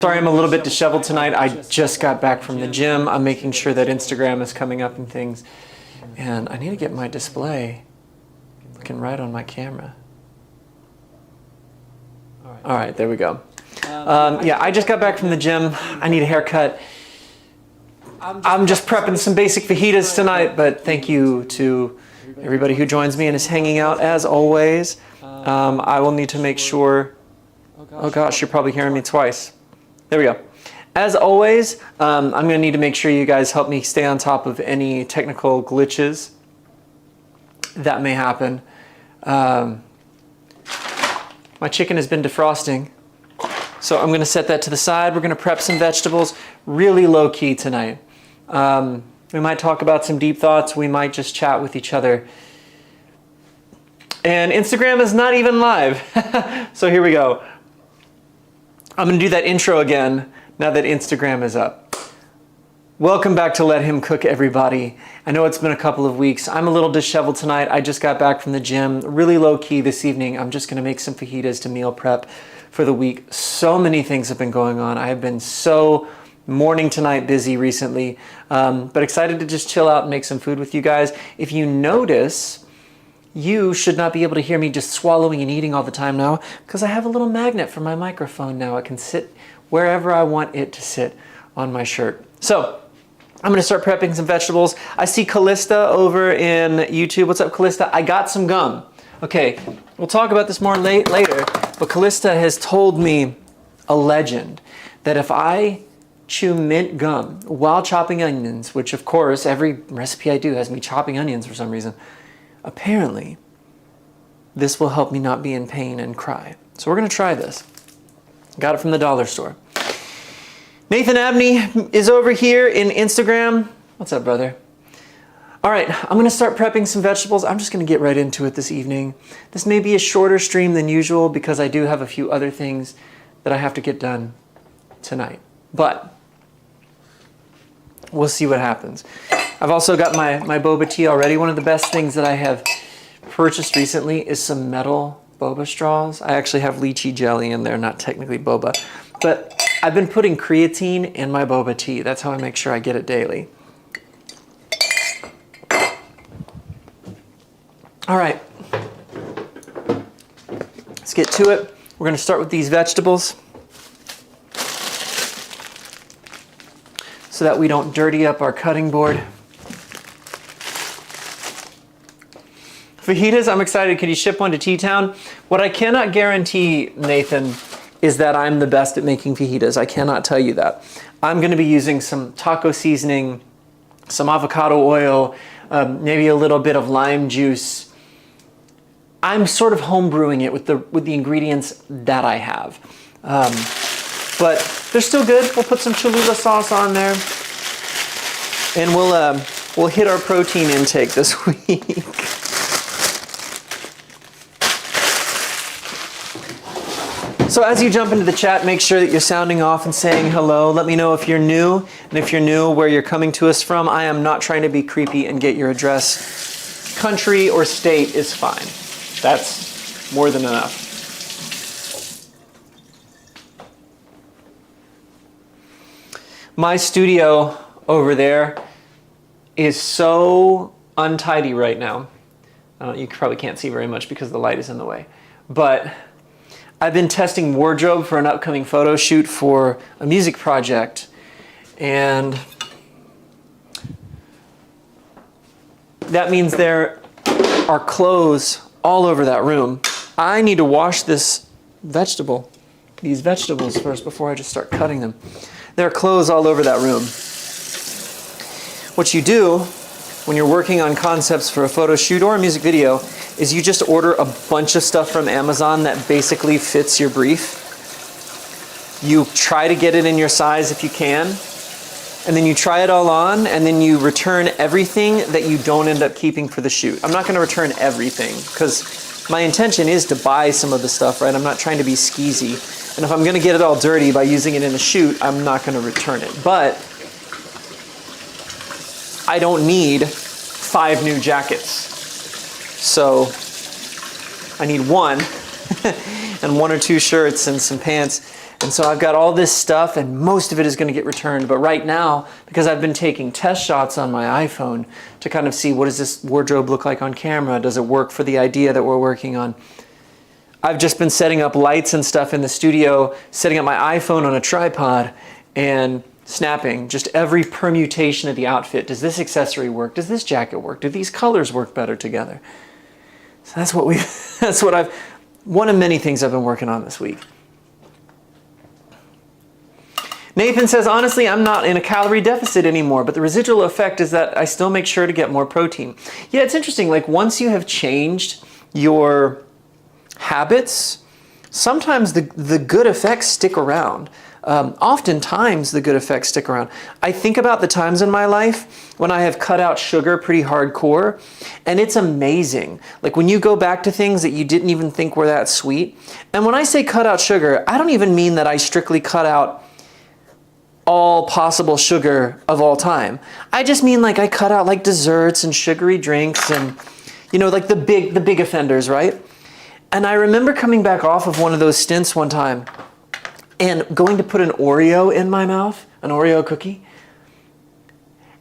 Sorry, I'm a little bit disheveled tonight. I just got back from the gym. I'm making sure that Instagram is coming up and things. And I need to get my display looking right on my camera. All right, there we go. Yeah, I just got back from the gym. I need a haircut. I'm just prepping some basic fajitas tonight, but thank you to everybody who joins me and is hanging out as always. I will need to make sure... Oh gosh, you're probably hearing me twice. There we go. As always, I'm going to need to make sure you guys help me stay on top of any technical glitches that may happen. My chicken has been defrosting, so I'm going to set that to the side. We're going to prep some vegetables, really low key tonight. We might talk about some deep thoughts. We might just chat with each other. And Instagram is not even live. So here we go. I'm going to do that intro again now that Instagram is up. Welcome back to Let Him Cook, everybody. I know it's been a couple of weeks. I'm a little disheveled tonight. I just got back from the gym. Really low key this evening. I'm just going to make some fajitas to meal prep for the week. So many things have been going on. I have been so morning to night busy recently, but excited to just chill out and make some food with you guys. If you notice, you should not be able to hear me just swallowing and eating all the time now because I have a little magnet for my microphone now. It can sit wherever I want it to sit on my shirt. So I'm going to start prepping some vegetables. I see Callista over in YouTube. What's up, Callista? I got some gum. Okay, we'll talk about this more later, but Callista has told me a legend that if I chew mint gum while chopping onions, which of course every recipe I do has me chopping onions for some reason, apparently, this will help me not be in pain and cry. So we're going to try this. Got it from the dollar store. Nathan Abney is over here in Instagram. What's up, brother? All right, I'm going to start prepping some vegetables. I'm just going to get right into it this evening. This may be a shorter stream than usual because I do have a few other things that I have to get done tonight. But we'll see what happens. I've also got my boba tea already. One of the best things that I have purchased recently is some metal boba straws. I actually have lychee jelly in there, not technically boba. But I've been putting creatine in my boba tea. That's how I make sure I get it daily. All right. Let's get to it. We're going to start with these vegetables so that we don't dirty up our cutting board. Fajitas, I'm excited. Can you ship one to T-Town? What I cannot guarantee, Nathan, is that I'm the best at making fajitas. I cannot tell you that. I'm going to be using some taco seasoning, some avocado oil, maybe a little bit of lime juice. I'm sort of home brewing it with the ingredients that I have. But they're still good. We'll put some Cholula sauce on there. And we'll hit our protein intake this week. So as you jump into the chat, make sure that you're sounding off and saying hello. Let me know if you're new, and if you're new, where you're coming to us from. I am not trying to be creepy and get your address. Country or state is fine. That's more than enough. My studio over there is so untidy right now. You probably can't see very much because the light is in the way. But I've been testing wardrobe for an upcoming photo shoot for a music project. And that means there are clothes all over that room. I need to wash these vegetables first before I just start cutting them. There are clothes all over that room. What you do when you're working on concepts for a photo shoot or a music video is you just order a bunch of stuff from Amazon that basically fits your brief. You try to get it in your size if you can, and then you try it all on, and then you return everything that you don't end up keeping for the shoot. I'm not going to return everything because my intention is to buy some of the stuff, right? I'm not trying to be skeezy. And if I'm going to get it all dirty by using it in a shoot, I'm not going to return it. But I don't need 5 new jackets. So I need one and 1 or 2 shirts and some pants. And so I've got all this stuff, and most of it is going to get returned. But right now, because I've been taking test shots on my iPhone to kind of see what does this wardrobe look like on camera, does it work for the idea that we're working on, I've just been setting up lights and stuff in the studio, setting up my iPhone on a tripod, and snapping just every permutation of the outfit. Does this accessory work? Does this jacket work? Do these colors work better together? So that's what one of many things I've been working on this week. Nathan says, honestly, I'm not in a calorie deficit anymore, but the residual effect is that I still make sure to get more protein. Yeah, it's interesting. Like once you have changed your habits, sometimes the good effects stick around. Oftentimes the good effects stick around. I think about the times in my life when I have cut out sugar pretty hardcore, and it's amazing. Like when you go back to things that you didn't even think were that sweet. And when I say cut out sugar, I don't even mean that I strictly cut out all possible sugar of all time. I just mean like I cut out like desserts and sugary drinks and, you know, like the big offenders, right? And I remember coming back off of one of those stints one time and going to put an Oreo in my mouth, an Oreo cookie.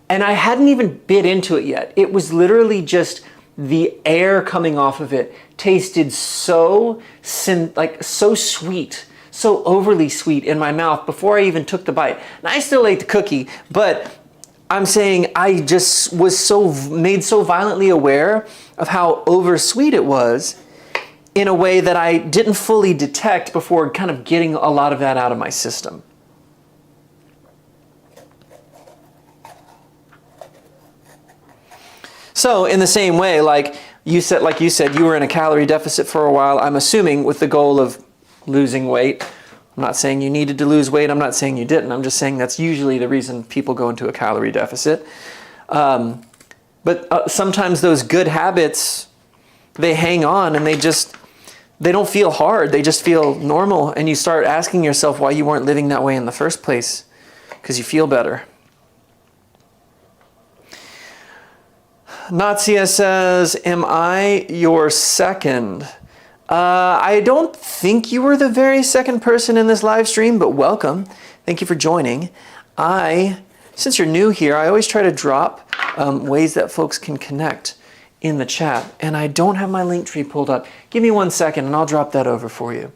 And I hadn't even bit into it yet. It was literally just the air coming off of it tasted so sweet, so overly sweet in my mouth before I even took the bite. And I still ate the cookie, but I'm saying I just was made so violently aware of how oversweet it was in a way that I didn't fully detect before kind of getting a lot of that out of my system. So in the same way, like you said, you were in a calorie deficit for a while, I'm assuming with the goal of losing weight. I'm not saying you needed to lose weight. I'm not saying you didn't. I'm just saying that's usually the reason people go into a calorie deficit. But sometimes those good habits, they hang on and they don't feel hard. They just feel normal. And you start asking yourself why you weren't living that way in the first place, because you feel better. Natsia says, am I your second? I don't think you were the very second person in this live stream, but welcome. Thank you for joining. Since you're new here, I always try to drop ways that folks can connect in the chat. And I don't have my link tree pulled up. Give me 1 second and I'll drop that over for you.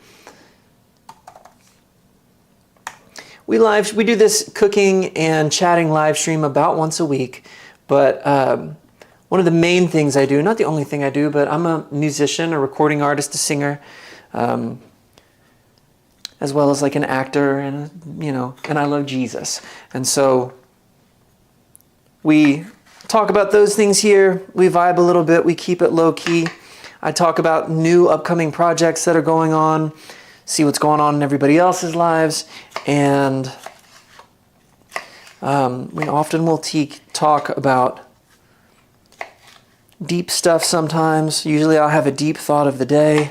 We do this cooking and chatting live stream about once a week, but one of the main things I do, not the only thing I do, but I'm a musician, a recording artist, a singer, as well as like an actor, and and I love Jesus. And so we talk about those things here. We vibe a little bit. We keep it low key. I talk about new upcoming projects that are going on, see what's going on in everybody else's lives, and we often will talk about deep stuff sometimes. Usually I'll have a deep thought of the day.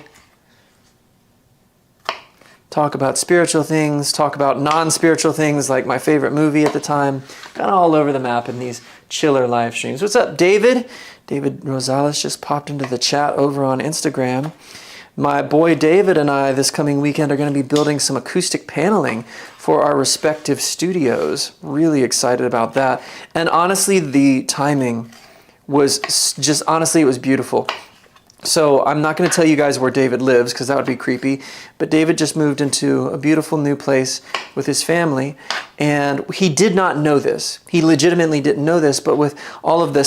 Talk about spiritual things, talk about non-spiritual things like my favorite movie at the time. Kind of all over the map in these chiller live streams. What's up, David? David Rosales just popped into the chat over on Instagram. My boy David and I this coming weekend are going to be building some acoustic paneling for our respective studios. Really excited about that. And honestly, the timing was it was beautiful. So I'm not going to tell you guys where David lives because that would be creepy, but David just moved into a beautiful new place with his family, and he did not know this. He legitimately didn't know this, but with all of the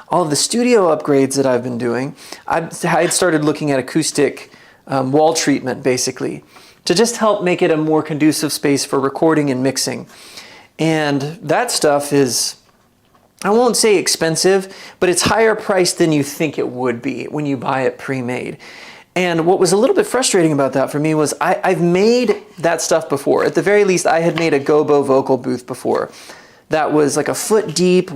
all of the studio upgrades that I've been doing, I had started looking at acoustic wall treatment basically to just help make it a more conducive space for recording and mixing. And that stuff is, I won't say expensive, but it's higher priced than you think it would be when you buy it pre-made. And what was a little bit frustrating about that for me was I've made that stuff before. At the very least, I had made a gobo vocal booth before that was like a foot deep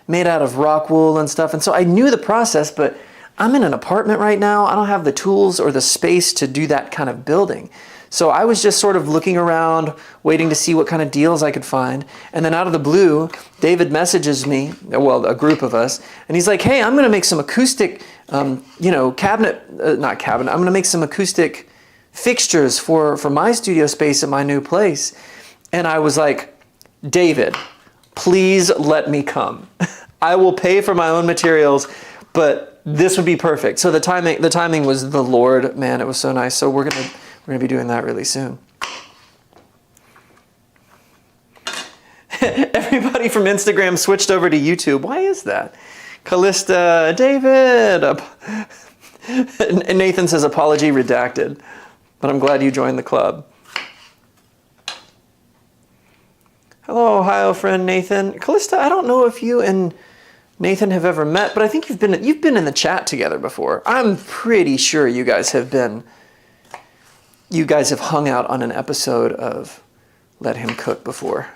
made out of rock wool and stuff. And so I knew the process, but I'm in an apartment right now. I don't have the tools or the space to do that kind of building. So I was just sort of looking around, waiting to see what kind of deals I could find. And then out of the blue, David messages me, well, a group of us, and he's like, hey, I'm going to make some acoustic not cabinet. I'm going to make some acoustic fixtures for my studio space at my new place. And I was like, David, please let me come. I will pay for my own materials, but this would be perfect. So the timing was the Lord, man. It was so nice. So we're gonna be doing that really soon. Everybody from Instagram switched over to YouTube. Why is that? Callista, David. And Nathan says apology redacted, but I'm glad you joined the club. Hello, Ohio friend Nathan. Callista, I don't know if you and Nathan have ever met, but I think you've been in the chat together before. I'm pretty sure you guys have hung out on an episode of Let Him Cook before.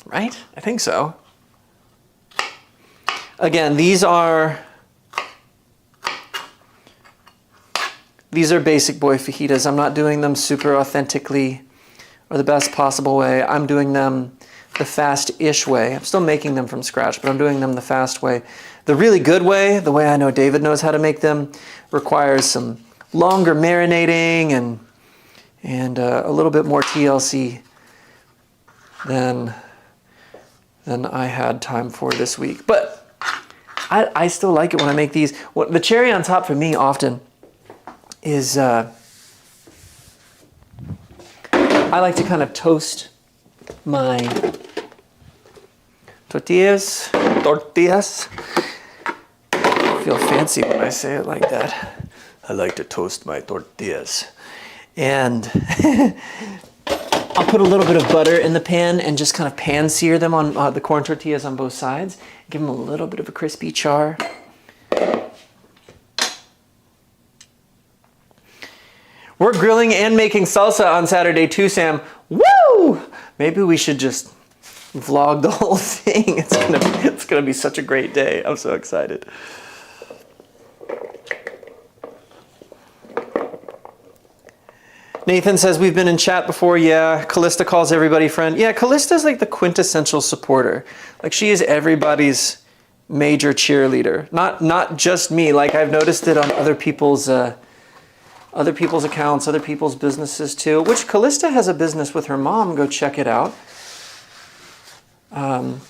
Right? I think so. Again, these are basic boy fajitas. I'm not doing them super authentically or the best possible way. I'm doing them the fast-ish way. I'm still making them from scratch, but I'm doing them the fast way. The really good way, the way I know David knows how to make them, requires some longer marinating and a little bit more TLC than I had time for this week. But I still like it when I make these. The cherry on top for me often is I like to kind of toast my tortillas. I feel fancy when I say it like that. I like to toast my tortillas. And I'll put a little bit of butter in the pan and just kind of pan sear them on the corn tortillas on both sides. Give them a little bit of a crispy char. We're grilling and making salsa on Saturday too, Sam. Woo! Maybe we should just vlog the whole thing. It's gonna be such a great day. I'm so excited. Nathan says we've been in chat before. Yeah, Callista calls everybody friend. Yeah, Callista's like the quintessential supporter. Like she is everybody's major cheerleader. Not just me. Like I've noticed it on other people's accounts, other people's businesses too. Which Callista has a business with her mom. Go check it out.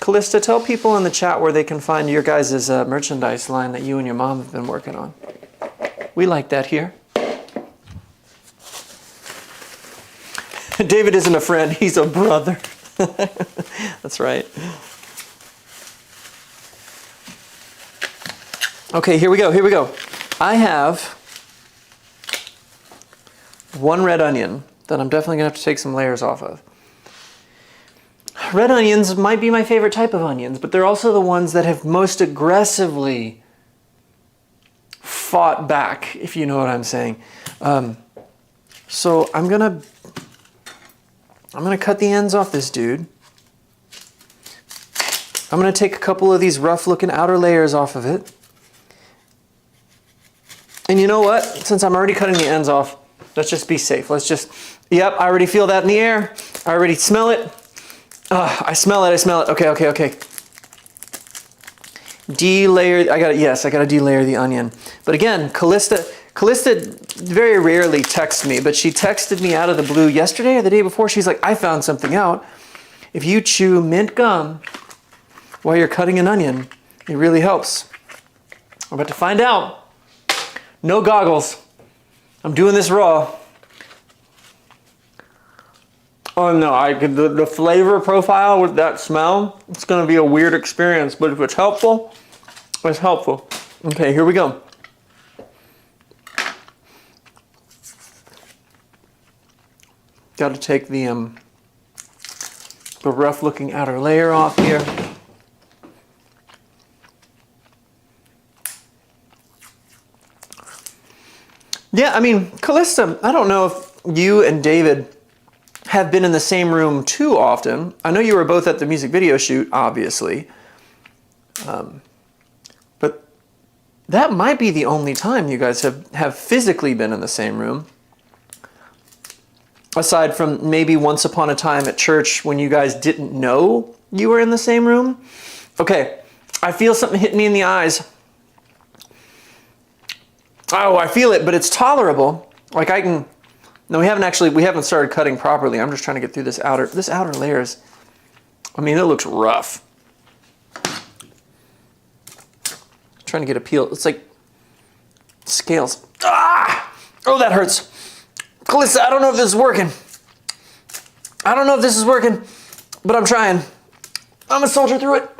Callista, tell people in the chat where they can find your guys' merchandise line that you and your mom have been working on. We like that here. David isn't a friend, he's a brother. That's right. Okay, here we go. I have one red onion that I'm definitely gonna have to take some layers off of. Red onions might be my favorite type of onions, but they're also the ones that have most aggressively fought back, if you know what I'm saying. So I'm gonna cut the ends off this dude. I'm gonna take a couple of these rough looking outer layers off of it. And you know what? Since I'm already cutting the ends off, let's just be safe. Yep, I already feel that in the air. I already smell it. I smell it. Okay. De-layer, I gotta de-layer the onion. But again, Callista very rarely texts me, but she texted me out of the blue yesterday or the day before. She's like, I found something out. If you chew mint gum while you're cutting an onion, it really helps. I'm about to find out. No goggles. I'm doing this raw. Oh no, the flavor profile with that smell, it's gonna be a weird experience, but if it's helpful, it's helpful. Okay, here we go. Got to take the rough looking outer layer off here. Yeah, I mean, Callista, I don't know if you and David have been in the same room too often. I know you were both at the music video shoot, obviously. But that might be the only time you guys have physically been in the same room. Aside from maybe once upon a time at church when you guys didn't know you were in the same room. Okay, I feel something hitting me in the eyes. Oh, I feel it, but it's tolerable. Like I can, no, we haven't started cutting properly. I'm just trying to get through this outer layer is, I mean, it looks rough. Trying to get a peel. It's like scales. Ah! Oh, that hurts. Calista, I don't know if this is working. I don't know if this is working, but I'm trying. I'm gonna soldier through it.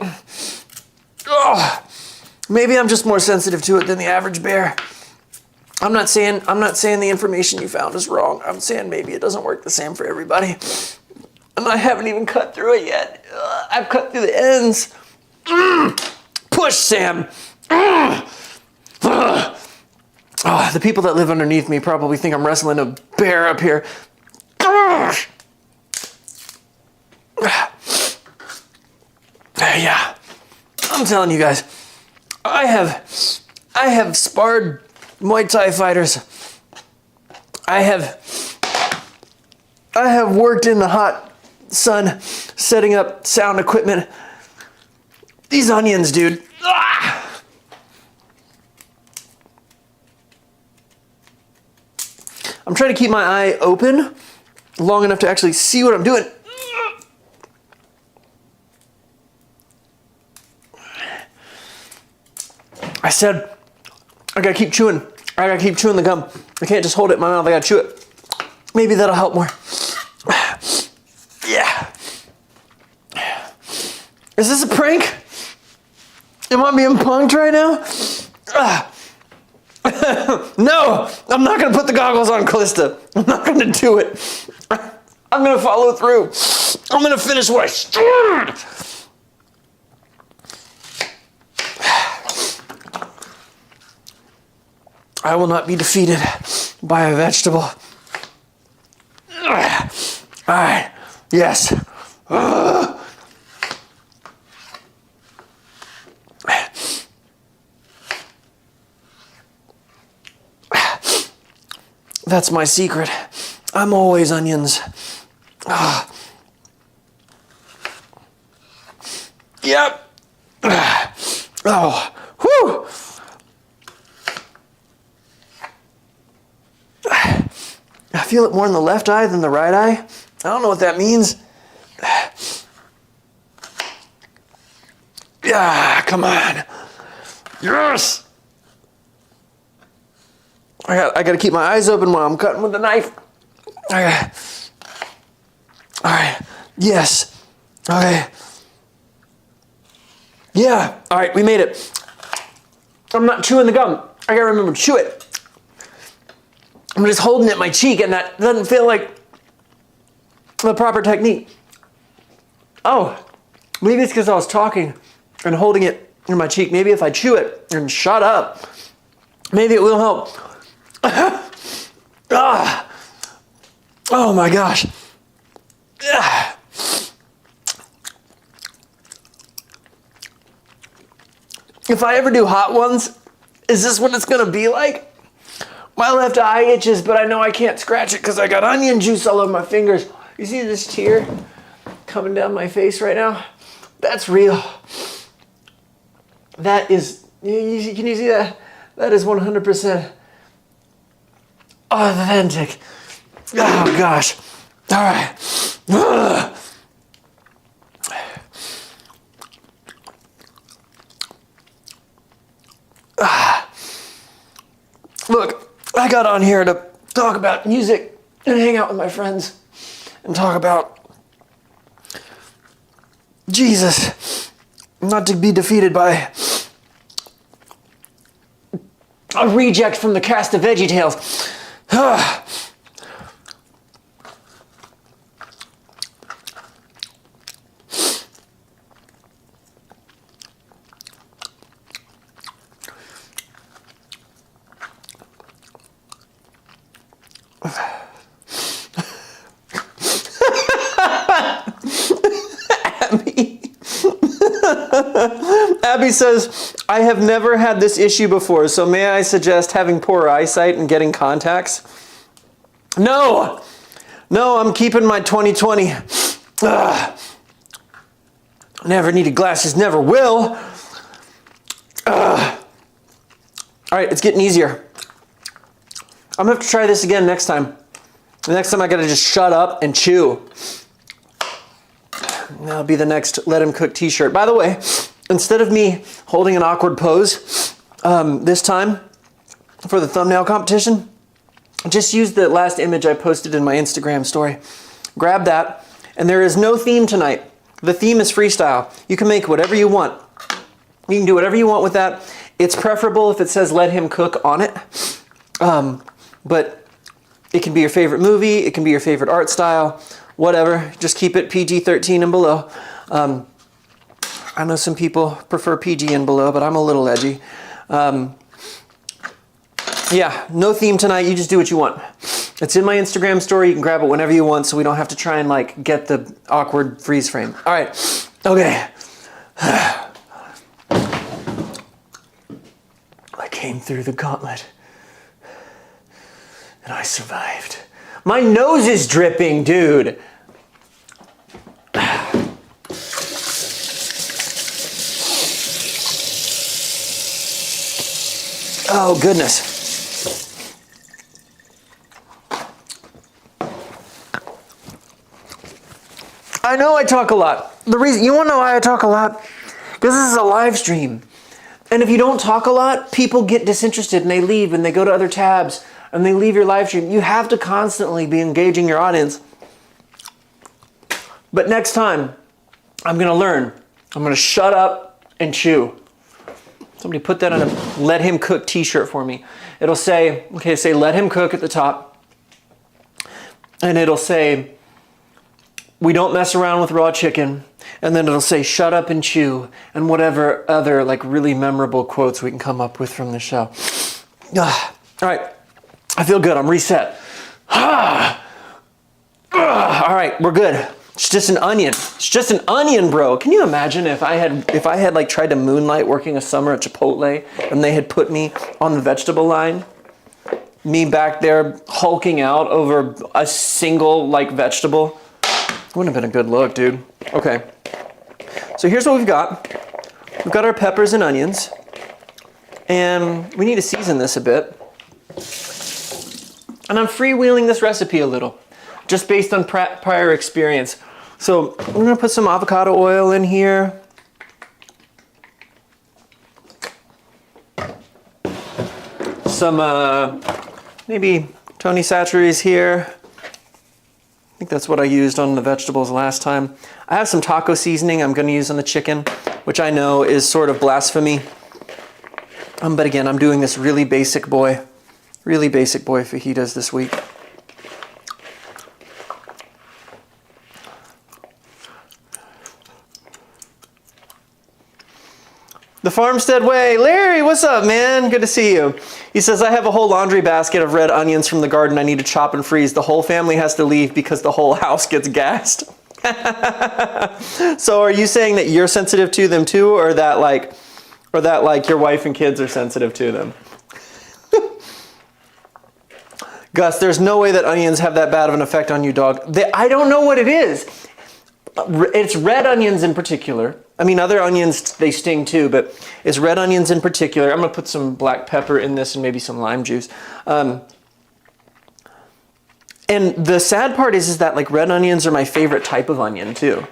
Oh, maybe I'm just more sensitive to it than the average bear. I'm not saying the information you found is wrong. I'm saying maybe it doesn't work the same for everybody. And I haven't even cut through it yet. I've cut through the ends. Push, Sam. Oh, the people that live underneath me probably think I'm wrestling a bear up here. Yeah, I'm telling you guys, I have sparred Muay Thai fighters. I have worked in the hot sun setting up sound equipment. These onions, dude. Ah! I'm trying to keep my eye open long enough to actually see what I'm doing. I said, I gotta keep chewing. I gotta keep chewing the gum. I can't just hold it in my mouth, I gotta chew it. Maybe that'll help more. Yeah. Is this a prank? Am I being punked right now? No, I'm not gonna put the goggles on, Calista. I'm not gonna do it. I'm gonna follow through. I'm gonna finish what I started. I will not be defeated by a vegetable. All right, yes. That's my secret. I'm always onions. Yep. Oh, whew. I feel it more in the left eye than the right eye. I don't know what that means. Yeah, come on. Yes. I got to keep my eyes open while I'm cutting with the knife. Okay. All right. Yes. Okay. Yeah. All right, we made it. I'm not chewing the gum. I got to remember to chew it. I'm just holding it in my cheek, and that doesn't feel like the proper technique. Oh, maybe it's because I was talking and holding it in my cheek. Maybe if I chew it and shut up, maybe it will help. Ah. Oh my gosh. Ah. If I ever do hot ones, is this what it's gonna be like? My left eye itches, but I know I can't scratch it because I got onion juice all over my fingers. You see this tear coming down my face right now? That's real. That is, can you see that? That is 100% authentic. Oh gosh. All right. Ugh. Look, I got on here to talk about music and hang out with my friends and talk about Jesus, not to be defeated by a reject from the cast of VeggieTales. Abby says, I have never had this issue before, so may I suggest having poor eyesight and getting contacts? No, I'm keeping my 20/20. Never needed glasses, never will. All right, it's getting easier. I'm gonna have to try this again next time. The next time I gotta just shut up and chew. That'll be the next Let Him Cook t-shirt. By the way, instead of me holding an awkward pose this time for the thumbnail competition, just use the last image I posted in my Instagram story. Grab that, and there is no theme tonight. The theme is freestyle. You can make whatever you want. You can do whatever you want with that. It's preferable if it says Let Him Cook on it. But it can be your favorite movie, it can be your favorite art style, whatever. Just keep it PG-13 and below. I know some people prefer PG and below, but I'm a little edgy. Yeah, no theme tonight. You just do what you want. It's in my Instagram story. You can grab it whenever you want so we don't have to try and like get the awkward freeze frame. All right. Okay. I came through the gauntlet and I survived. My nose is dripping, dude. Oh, goodness. I know I talk a lot. The reason, you want to know why I talk a lot? Because this is a live stream. And if you don't talk a lot, people get disinterested and they leave and they go to other tabs and they leave your live stream. You have to constantly be engaging your audience. But next time, I'm going to learn. I'm going to shut up and chew. Somebody put that on a Let Him Cook t-shirt for me. It'll say, okay, say Let Him Cook at the top. And it'll say, we don't mess around with raw chicken. And then it'll say, shut up and chew. And whatever other like really memorable quotes we can come up with from the show. All right. I feel good. I'm reset. All right. We're good. It's just an onion. It's just an onion, bro. Can you imagine if I had like tried to moonlight working a summer at Chipotle and they had put me on the vegetable line? Me back there hulking out over a single like vegetable. Wouldn't have been a good look, dude. Okay. So here's what we've got. We've got our peppers and onions. And we need to season this a bit. And I'm freewheeling this recipe a little, just based on prior experience. So I'm gonna put some avocado oil in here. Some, maybe Tony Chachere's here. I think that's what I used on the vegetables last time. I have some taco seasoning I'm gonna use on the chicken, which I know is sort of blasphemy. But again, I'm doing this really basic boy fajitas this week. The Farmstead Way. Larry, what's up, man? Good to see you. He says, I have a whole laundry basket of red onions from the garden I need to chop and freeze. The whole family has to leave because the whole house gets gassed. So are you saying that you're sensitive to them too, or that like your wife and kids are sensitive to them? Gus, there's no way that onions have that bad of an effect on you, dog. I don't know what it is. It's red onions in particular. I mean, other onions, they sting too, but it's red onions in particular. I'm going to put some black pepper in this and maybe some lime juice. And the sad part is that like red onions are my favorite type of onion too.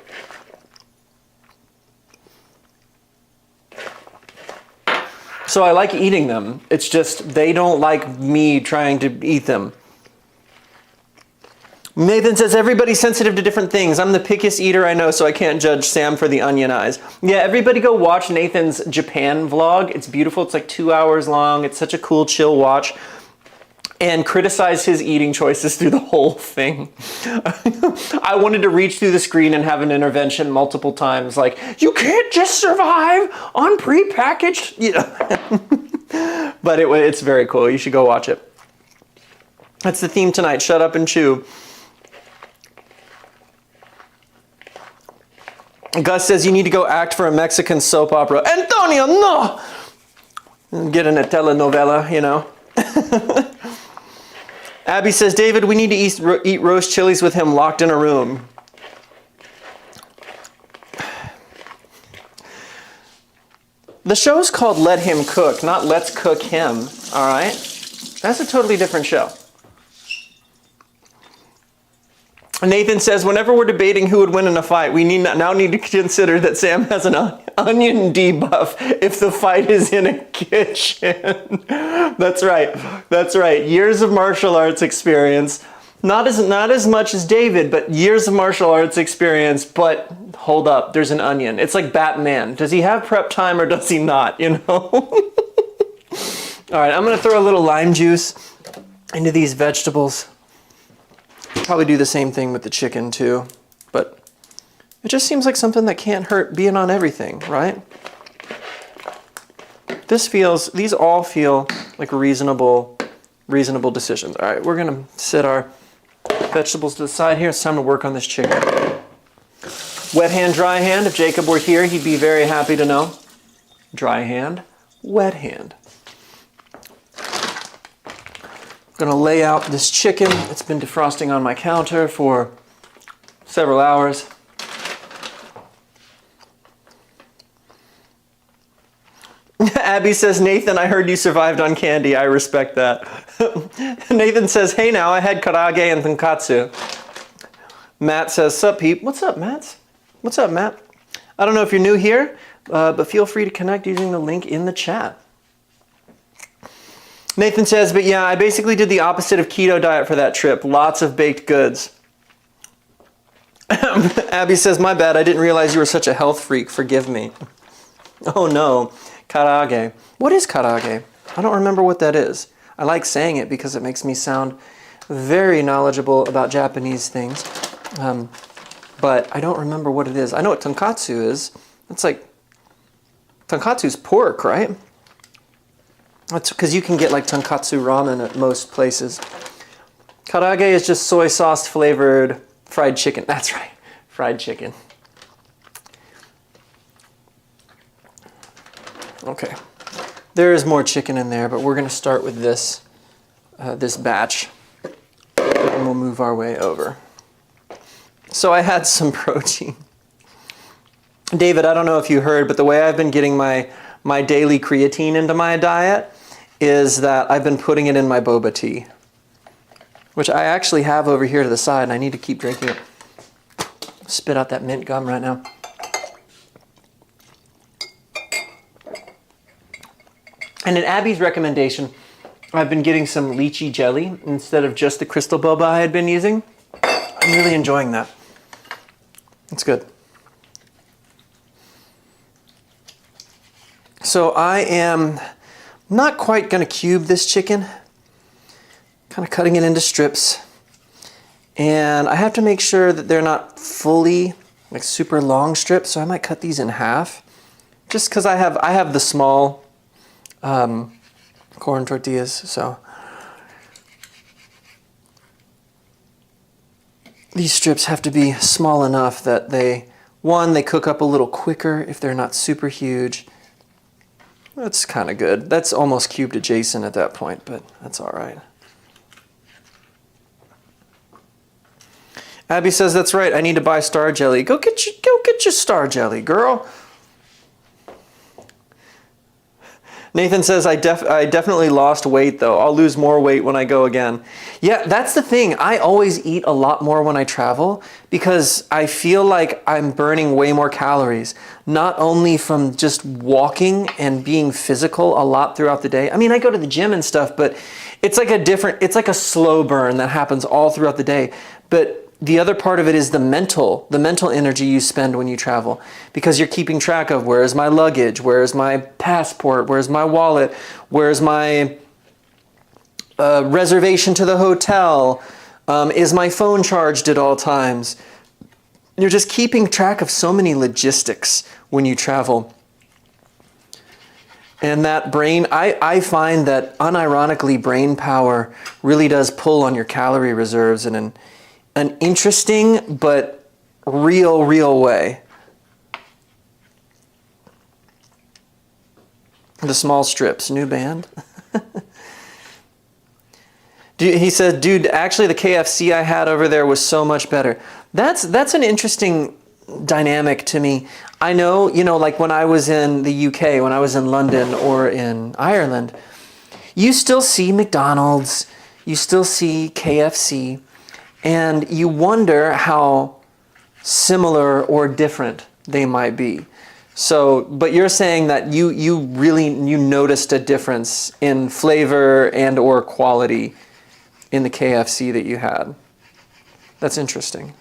So I like eating them. It's just they don't like me trying to eat them. Nathan says, everybody's sensitive to different things. I'm the pickiest eater I know, so I can't judge Sam for the onion eyes. Yeah, everybody go watch Nathan's Japan vlog. It's beautiful. It's like 2 hours long. It's such a cool, chill watch. And criticize his eating choices through the whole thing. I wanted to reach through the screen and have an intervention multiple times. Like, you can't just survive on prepackaged. You know. But it's very cool. You should go watch it. That's the theme tonight. Shut up and chew. Gus says you need to go act for a Mexican soap opera. Antonio, no! Get in a telenovela, you know. Abby says, David, we need to eat roast chilies with him locked in a room. The show's called Let Him Cook, not Let's Cook Him, all right? That's a totally different show. Nathan says, whenever we're debating who would win in a fight, we now need to consider that Sam has an onion debuff if the fight is in a kitchen. That's right. That's right. Years of martial arts experience. Not as much as David, but years of martial arts experience. But hold up, there's an onion. It's like Batman. Does he have prep time or does he not? You know? All right, I'm going to throw a little lime juice into these vegetables. Probably do the same thing with the chicken too, but it just seems like something that can't hurt being on everything, right? These all feel like reasonable decisions. All right, we're gonna set our vegetables to the side here. It's time to work on this chicken. Wet hand, dry hand. If Jacob were here, he'd be very happy to know. Dry hand, wet hand. Gonna lay out this chicken. It's been defrosting on my counter for several hours. Abby says, Nathan, I heard you survived on candy. I respect that. Nathan says, hey now, I had karage and tonkatsu. Matt says, sup peep. What's up, Matt? What's up, Matt? I don't know if you're new here, but feel free to connect using the link in the chat. Nathan says, but yeah, I basically did the opposite of keto diet for that trip. Lots of baked goods. Abby says, my bad. I didn't realize you were such a health freak. Forgive me. Oh no. Karage. What is karage? I don't remember what that is. I like saying it because it makes me sound very knowledgeable about Japanese things. But I don't remember what it is. I know what tonkatsu is. It's like, tonkatsu's pork, right? That's because you can get like tonkatsu ramen at most places. Karage is just soy sauce flavored fried chicken. That's right, fried chicken. Okay, there is more chicken in there, but we're gonna start with this, this batch, and we'll move our way over. So I had some protein. David, I don't know if you heard, but the way I've been getting my daily creatine into my diet is that I've been putting it in my boba tea, which I actually have over here to the side, and I need to keep drinking it. Spit out that mint gum right now. And in Abby's recommendation, I've been getting some lychee jelly instead of just the crystal boba I had been using. I'm really enjoying that. It's good. So I am not quite going to cube this chicken, kind of cutting it into strips. And I have to make sure that they're not fully like super long strips, so I might cut these in half. Just because I have the small corn tortillas, so these strips have to be small enough that they cook up a little quicker if they're not super huge. That's kind of good. That's almost cubed adjacent at that point, but that's all right. Abby says, that's right, I need to buy star jelly. Go get your star jelly, girl. Nathan says, I definitely lost weight though. I'll lose more weight when I go again. Yeah, that's the thing. I always eat a lot more when I travel because I feel like I'm burning way more calories, not only from just walking and being physical a lot throughout the day. I mean, I go to the gym and stuff, but it's like a slow burn that happens all throughout the day. But the other part of it is the mental energy you spend when you travel, because you're keeping track of where's my luggage, where's my passport, where's my wallet, where's my reservation to the hotel, is my phone charged at all times. You're just keeping track of so many logistics when you travel. And that brain, I find that unironically brain power really does pull on your calorie reserves in an interesting but real way. The small strips, new band. He said, dude, actually the KFC I had over there was so much better. That's an interesting dynamic to me. I know, like when I was in the UK, when I was in London or in Ireland, you still see McDonald's, you still see KFC, and you wonder how similar or different they might be. So, but you're saying that you really noticed a difference in flavor and or quality in the KFC that you had. That's interesting.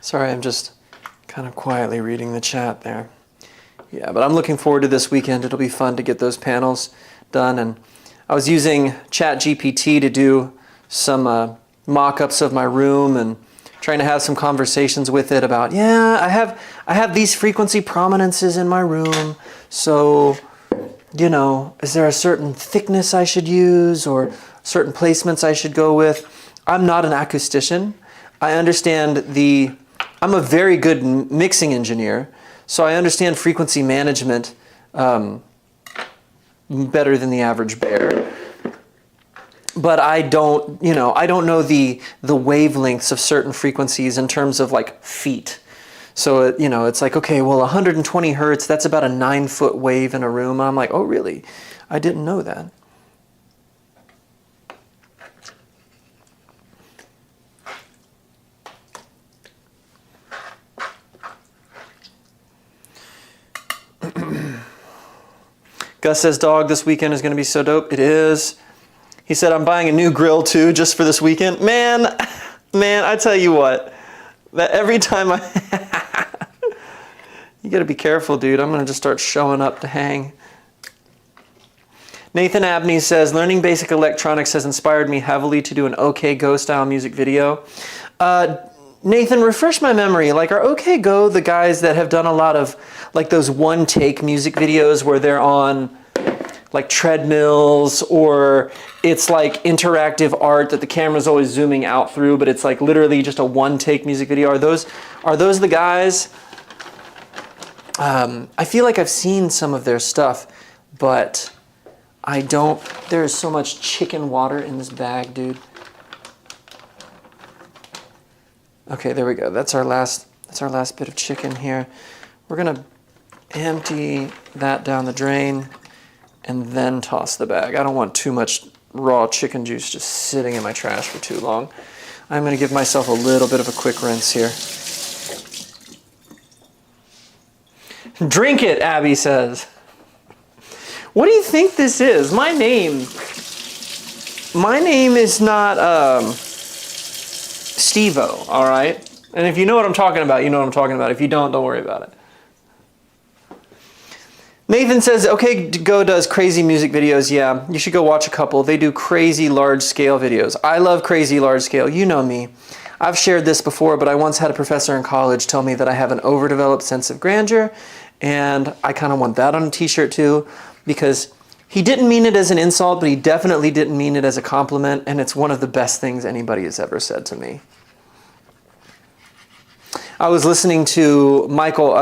Sorry, I'm just kind of quietly reading the chat there. Yeah, but I'm looking forward to this weekend. It'll be fun to get those panels done. And I was using ChatGPT to do some mock-ups of my room and trying to have some conversations with it about, yeah, I have these frequency prominences in my room. So, you know, is there a certain thickness I should use or certain placements I should go with? I'm not an acoustician. I understand I'm a very good mixing engineer, so I understand frequency management better than the average bear. But I don't know the wavelengths of certain frequencies in terms of like feet. So, it's like, okay, well, 120 hertz, that's about a 9-foot wave in a room. I'm like, oh, really? I didn't know that. Gus says, dog, this weekend is going to be so dope. It is. He said, I'm buying a new grill too, just for this weekend. Man, I tell you what, that every time you got to be careful, dude. I'm going to just start showing up to hang. Nathan Abney says, learning basic electronics has inspired me heavily to do an OK Go style music video. Nathan, refresh my memory. Like, are OK Go the guys that have done a lot of like those one-take music videos where they're on like treadmills, or it's like interactive art that the camera's always zooming out through, but it's like literally just a one-take music video? Are those the guys? I feel like I've seen some of their stuff, but I don't. There is so much chicken water in this bag, dude. Okay, there we go. That's our last bit of chicken here. We're gonna empty that down the drain and then toss the bag. I don't want too much raw chicken juice just sitting in my trash for too long. I'm gonna give myself a little bit of a quick rinse here. Drink it, Abby says. What do you think this is? My name is not Steve-O, all right? And if you know what I'm talking about, you know what I'm talking about. If you don't worry about it. Nathan says, OK Go does crazy music videos. Yeah, you should go watch a couple. They do crazy large-scale videos. I love crazy large-scale. You know me. I've shared this before, but I once had a professor in college tell me that I have an overdeveloped sense of grandeur, and I kind of want that on a t-shirt too, because he didn't mean it as an insult, but he definitely didn't mean it as a compliment, and it's one of the best things anybody has ever said to me. I was listening to Michael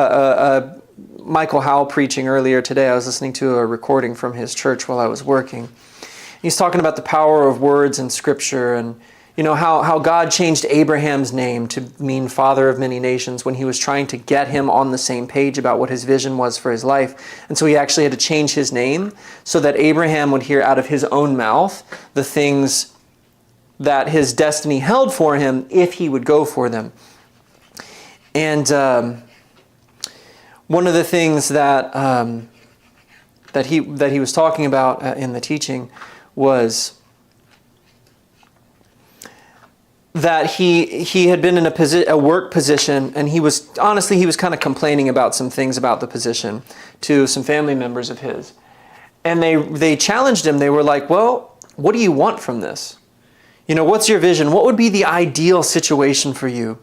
Howell preaching earlier today. I was listening to a recording from his church while I was working. He's talking about the power of words in Scripture, and how God changed Abraham's name to mean father of many nations when he was trying to get him on the same page about what his vision was for his life. And so he actually had to change his name so that Abraham would hear out of his own mouth the things that his destiny held for him if he would go for them. And one of the things that he was talking about in the teaching was that he had been in a work position, and he was kind of complaining about some things about the position to some family members of his. And they challenged him. They were like, well, what do you want from this? What's your vision? What would be the ideal situation for you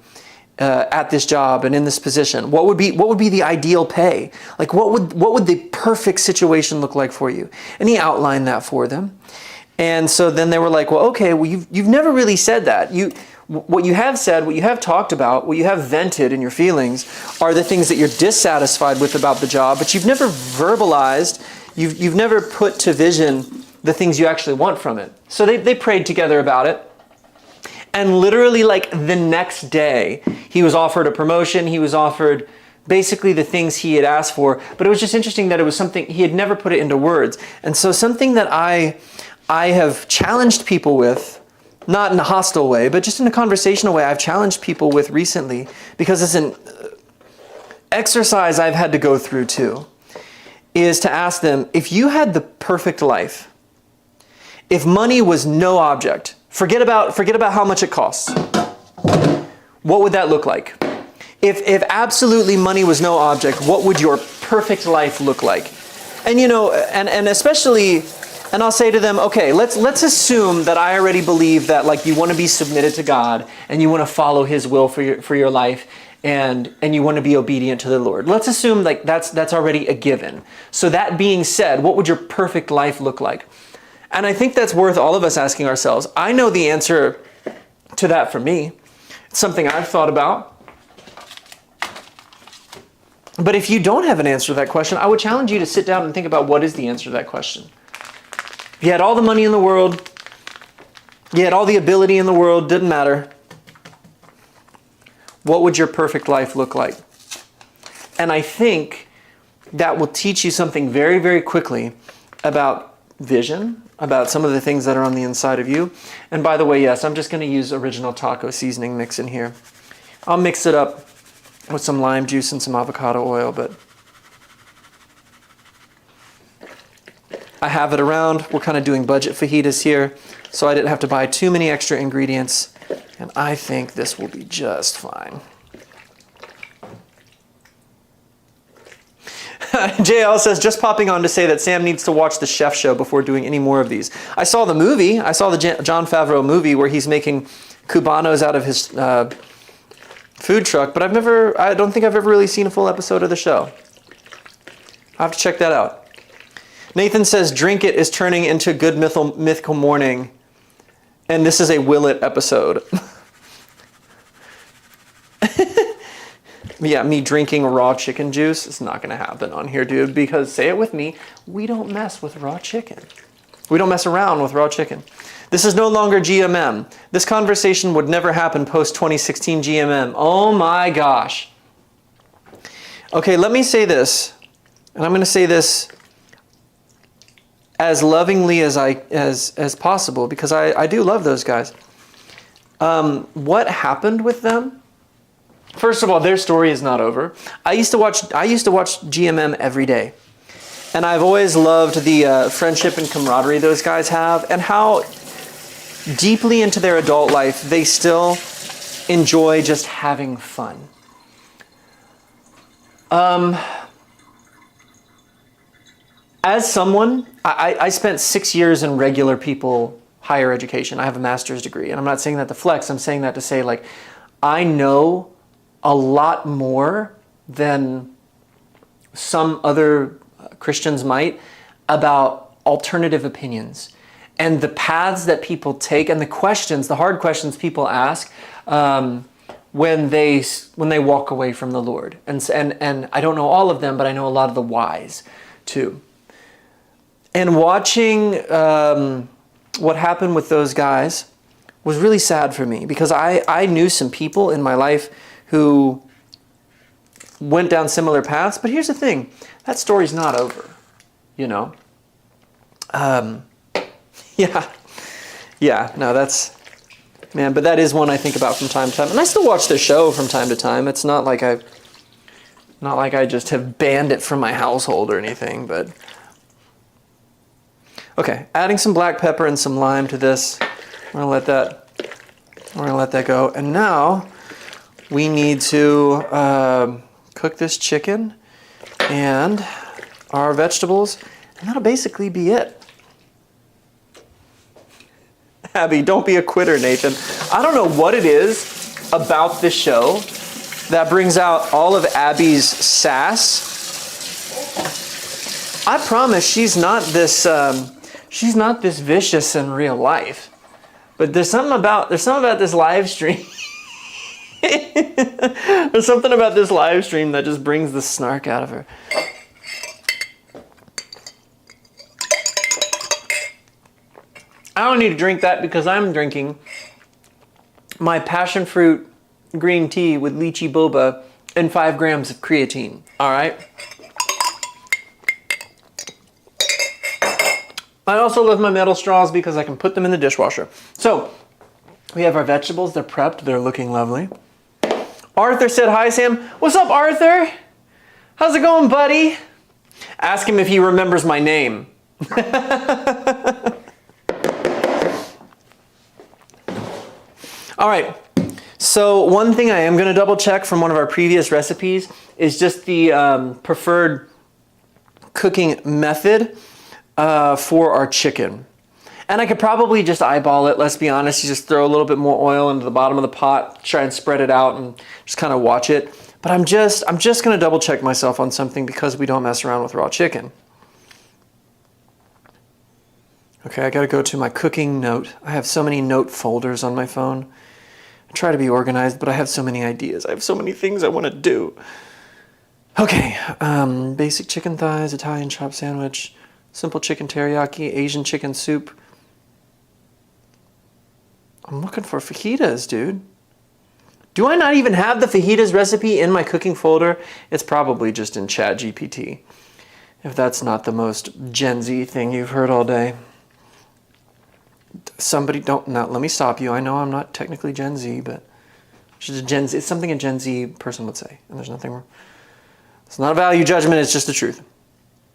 at this job and in this position? What would be the ideal pay? Like, what would the perfect situation look like for you? And he outlined that for them. And so then they were like, well, okay, well, you've never really said that. What you have said, what you have talked about, what you have vented in your feelings are the things that you're dissatisfied with about the job, but you've never verbalized, you've never put to vision the things you actually want from it. So they prayed together about it. And literally like the next day, he was offered a promotion. He was offered basically the things he had asked for. But it was just interesting that it was something, he had never put it into words. And so something that I have challenged people with, not in a hostile way, but just in a conversational way, I've challenged people with recently, because it's an exercise I've had to go through too, is to ask them, if you had the perfect life, if money was no object, forget about how much it costs, what would that look like? If absolutely money was no object, what would your perfect life look like? And and especially, and I'll say to them, okay, let's assume that I already believe that like you want to be submitted to God and you want to follow His will for your life, and you want to be obedient to the Lord. Let's assume like that's already a given. So that being said, what would your perfect life look like? And I think that's worth all of us asking ourselves. I know the answer to that for me. It's something I've thought about. But if you don't have an answer to that question, I would challenge you to sit down and think about what is the answer to that question. If you had all the money in the world, you had all the ability in the world, didn't matter, what would your perfect life look like? And I think that will teach you something very, very quickly about vision, about some of the things that are on the inside of you. And by the way, yes, I'm just going to use original taco seasoning mix in here. I'll mix it up with some lime juice and some avocado oil, but I have it around. We're kind of doing budget fajitas here, so I didn't have to buy too many extra ingredients, and I think this will be just fine. JL says, just popping on to say that Sam needs to watch the Chef Show before doing any more of these. I saw the movie. I saw the Jon Favreau movie where he's making Cubanos out of his food truck, but I don't think I've ever really seen a full episode of the show. I'll have to check that out. Nathan says, Drink It is turning into Good Mythical Morning, and this is a Will It episode. Yeah, me drinking raw chicken juice is not going to happen on here, dude, because, say it with me, we don't mess with raw chicken. We don't mess around with raw chicken. This is no longer GMM. This conversation would never happen post-2016 GMM. Oh my gosh. Okay, let me say this, and I'm going to say this as lovingly as possible, because I do love those guys. What happened with them? First of all, their story is not over. I used to watch GMM every day, and I've always loved the friendship and camaraderie those guys have, and how deeply into their adult life they still enjoy just having fun. As someone, I spent 6 years in regular people higher education. I have a master's degree, and I'm not saying that to flex. I'm saying that to say, like, I know a lot more than some other Christians might about alternative opinions and the paths that people take and the questions, the hard questions people ask when they walk away from the Lord. And I don't know all of them, but I know a lot of the whys too. And watching what happened with those guys was really sad for me, because I knew some people in my life who went down similar paths. But here's the thing, that story's not over, you know? Yeah, no, that's, man, but that is one I think about from time to time. And I still watch the show from time to time. It's not like I just have banned it from my household or anything, but. Okay, adding some black pepper and some lime to this. We're gonna let that go. And now we need to cook this chicken and our vegetables, and that'll basically be it. Abby, don't be a quitter, Nathan. I don't know what it is about this show that brings out all of Abby's sass. I promise she's not this she's not this vicious in real life. But there's something about this live stream. There's something about this live stream that just brings the snark out of her. I don't need to drink that because I'm drinking my passion fruit green tea with lychee boba and 5 grams of creatine. All right. I also love my metal straws because I can put them in the dishwasher. So we have our vegetables. They're prepped. They're looking lovely. Arthur said, hi, Sam. What's up, Arthur? How's it going, buddy? Ask him if he remembers my name. All right. So one thing I am going to double check from one of our previous recipes is just the preferred cooking method for our chicken. And I could probably just eyeball it, let's be honest. You just throw a little bit more oil into the bottom of the pot, try and spread it out and just kind of watch it. But I'm just going to double check myself on something because we don't mess around with raw chicken. Okay, I got to go to my cooking note. I have so many note folders on my phone. I try to be organized, but I have so many ideas. I have so many things I want to do. Okay, basic chicken thighs, Italian chop sandwich, simple chicken teriyaki, Asian chicken soup. I'm looking for fajitas, dude. Do I not even have the fajitas recipe in my cooking folder? It's probably just in ChatGPT. If that's not the most Gen Z thing you've heard all day. Let me stop you. I know I'm not technically Gen Z, but it's something a Gen Z person would say. And there's nothing wrong. It's not a value judgment, it's just the truth.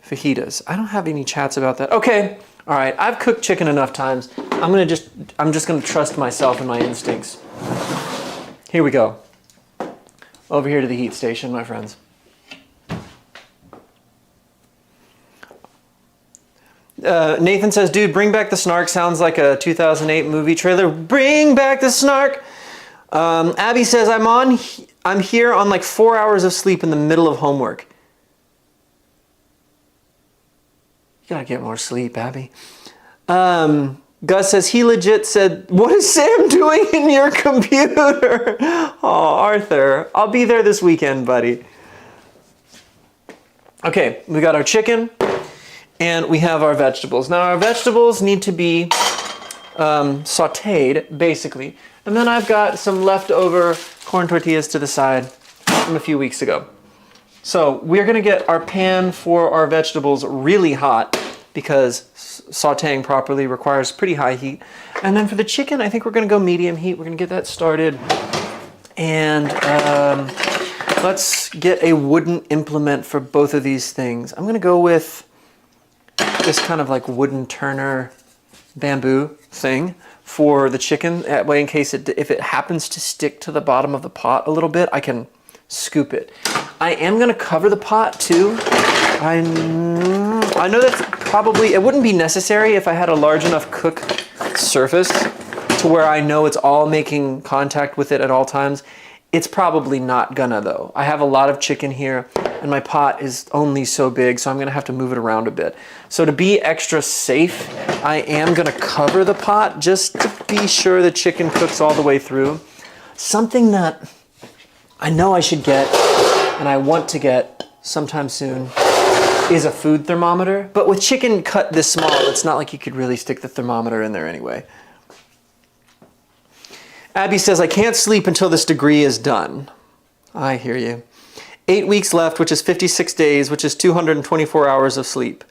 Fajitas. I don't have any chats about that. Okay. All right. I've cooked chicken enough times. I'm just going to trust myself and my instincts. Here we go. Over here to the heat station, my friends. Nathan says, dude, bring back the snark. Sounds like a 2008 movie trailer. Bring back the snark. Abby says, I'm here on like 4 hours of sleep in the middle of homework. You gotta get more sleep, Abby. Gus says, he legit said, what is Sam doing in your computer? Oh, Arthur, I'll be there this weekend, buddy. Okay, we got our chicken and we have our vegetables. Now our vegetables need to be sauteed, basically. And then I've got some leftover corn tortillas to the side from a few weeks ago. So we're gonna get our pan for our vegetables really hot because sauteing properly requires pretty high heat. And then for the chicken, I think we're gonna go medium heat. We're gonna get that started. And let's get a wooden implement for both of these things. I'm gonna go with this kind of like wooden turner bamboo thing for the chicken. That way, in case if it happens to stick to the bottom of the pot a little bit, I can scoop it. I am gonna cover the pot too. I know that's probably, it wouldn't be necessary if I had a large enough cook surface to where I know it's all making contact with it at all times. It's probably not gonna though. I have a lot of chicken here and my pot is only so big, so I'm gonna have to move it around a bit. So to be extra safe, I am gonna cover the pot just to be sure the chicken cooks all the way through. Something that I know I should get and I want to get sometime soon is a food thermometer. But with chicken cut this small, it's not like you could really stick the thermometer in there anyway. Abby says, I can't sleep until this degree is done. I hear you. 8 weeks left, which is 56 days, which is 224 hours of sleep.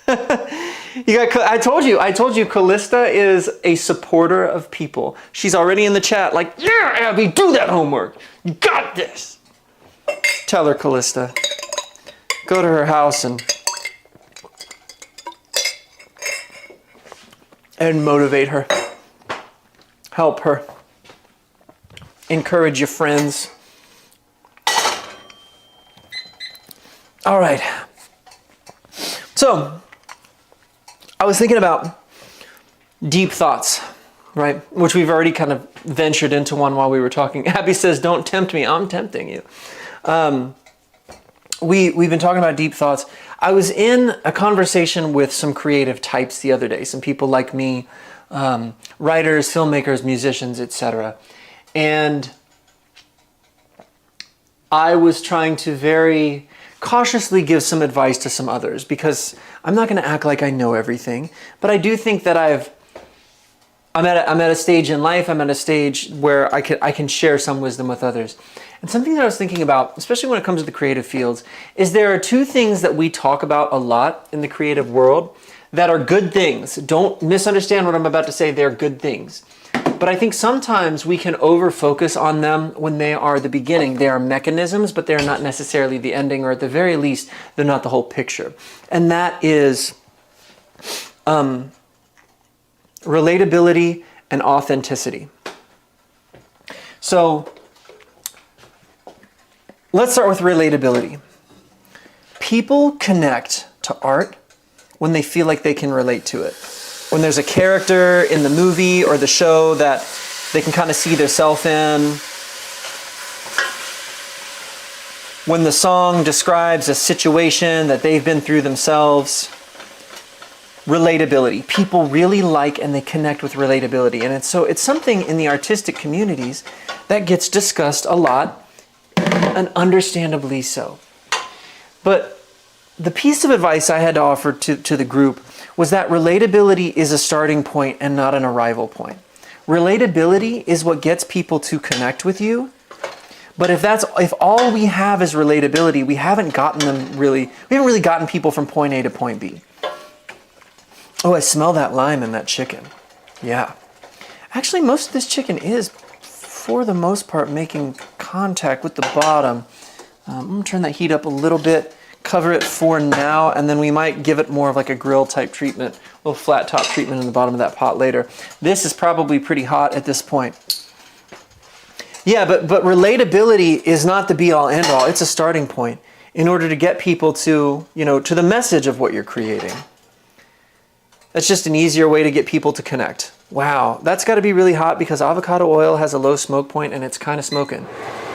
I told you Callista is a supporter of people. She's already in the chat like, yeah, Abby, do that homework. You got this. Tell her, Callista. Go to her house and motivate her. Help her. Encourage your friends. All right. So, I was thinking about deep thoughts, right? Which we've already kind of ventured into one while we were talking. Abby says, don't tempt me. I'm tempting you. we've been talking about deep thoughts. I was in a conversation with some creative types the other day, some people like me, writers, filmmakers, musicians, etc. And I was trying to very cautiously give some advice to some others, because I'm not going to act like I know everything, but I do think that I'm at a stage in life, I'm at a stage where I can share some wisdom with others. And something that I was thinking about, especially when it comes to the creative fields, is there are two things that we talk about a lot in the creative world that are good things. Don't misunderstand what I'm about to say, they're good things. But I think sometimes we can over-focus on them when they are the beginning. They are mechanisms, but they're not necessarily the ending, or at the very least, they're not the whole picture. And that is relatability and authenticity. So let's start with relatability. People connect to art when they feel like they can relate to it. When there's a character in the movie or the show that they can kind of see themselves in. When the song describes a situation that they've been through themselves. Relatability. People really like and they connect with relatability. And it's something in the artistic communities that gets discussed a lot, and understandably so. But the piece of advice I had to offer to the group was that relatability is a starting point and not an arrival point. Relatability is what gets people to connect with you. But if all we have is relatability, we haven't really gotten people from point A to point B. Oh, I smell that lime in that chicken. Yeah. Actually, most of this chicken is, for the most part, making contact with the bottom. I'm going to turn that heat up a little bit, cover it for now, and then we might give it more of like a grill type treatment, a little flat top treatment in the bottom of that pot later. This is probably pretty hot at this point. Yeah, but relatability is not the be all end all. It's a starting point in order to get people to the message of what you're creating. That's just an easier way to get people to connect. Wow, that's got to be really hot because avocado oil has a low smoke point and it's kind of smoking.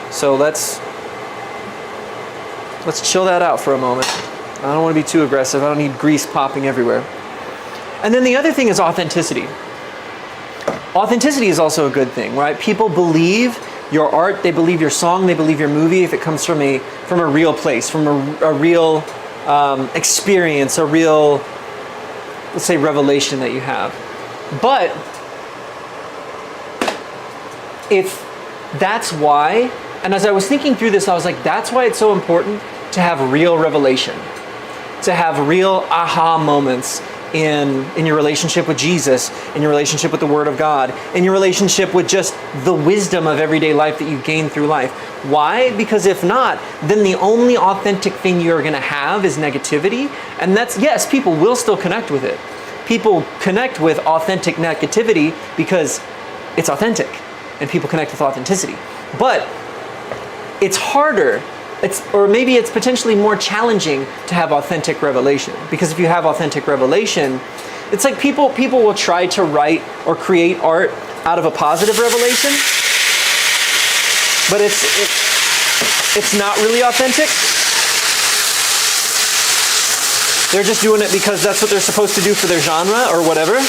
So let's chill that out for a moment. I don't want to be too aggressive. I don't need grease popping everywhere. And then the other thing is authenticity. Authenticity is also a good thing, right? People believe your art, they believe your song, they believe your movie if it comes from a real place, from a real experience, a real, let's say, revelation that you have. But if that's why, and as I was thinking through this, I was like, that's why it's so important to have real revelation, to have real aha moments in your relationship with Jesus, in your relationship with the Word of God, in your relationship with just the wisdom of everyday life that you gain through life. Why? Because if not, then the only authentic thing you're going to have is negativity. And that's, yes, people will still connect with it. People connect with authentic negativity because it's authentic, and people connect with authenticity. But it's harder, or maybe it's potentially more challenging to have authentic revelation. Because if you have authentic revelation, it's like people will try to write or create art out of a positive revelation, but it's not really authentic. They're just doing it because that's what they're supposed to do for their genre or whatever.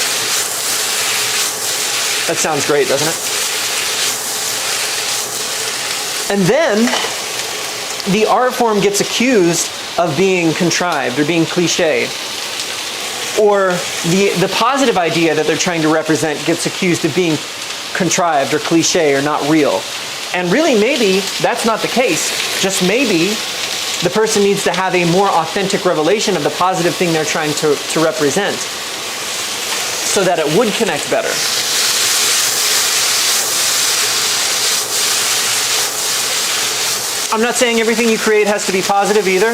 That sounds great, doesn't it? And then the art form gets accused of being contrived or being cliche. Or the positive idea that they're trying to represent gets accused of being contrived or cliche or not real. And really, maybe that's not the case. Just maybe the person needs to have a more authentic revelation of the positive thing they're trying to represent so that it would connect better. I'm not saying everything you create has to be positive either.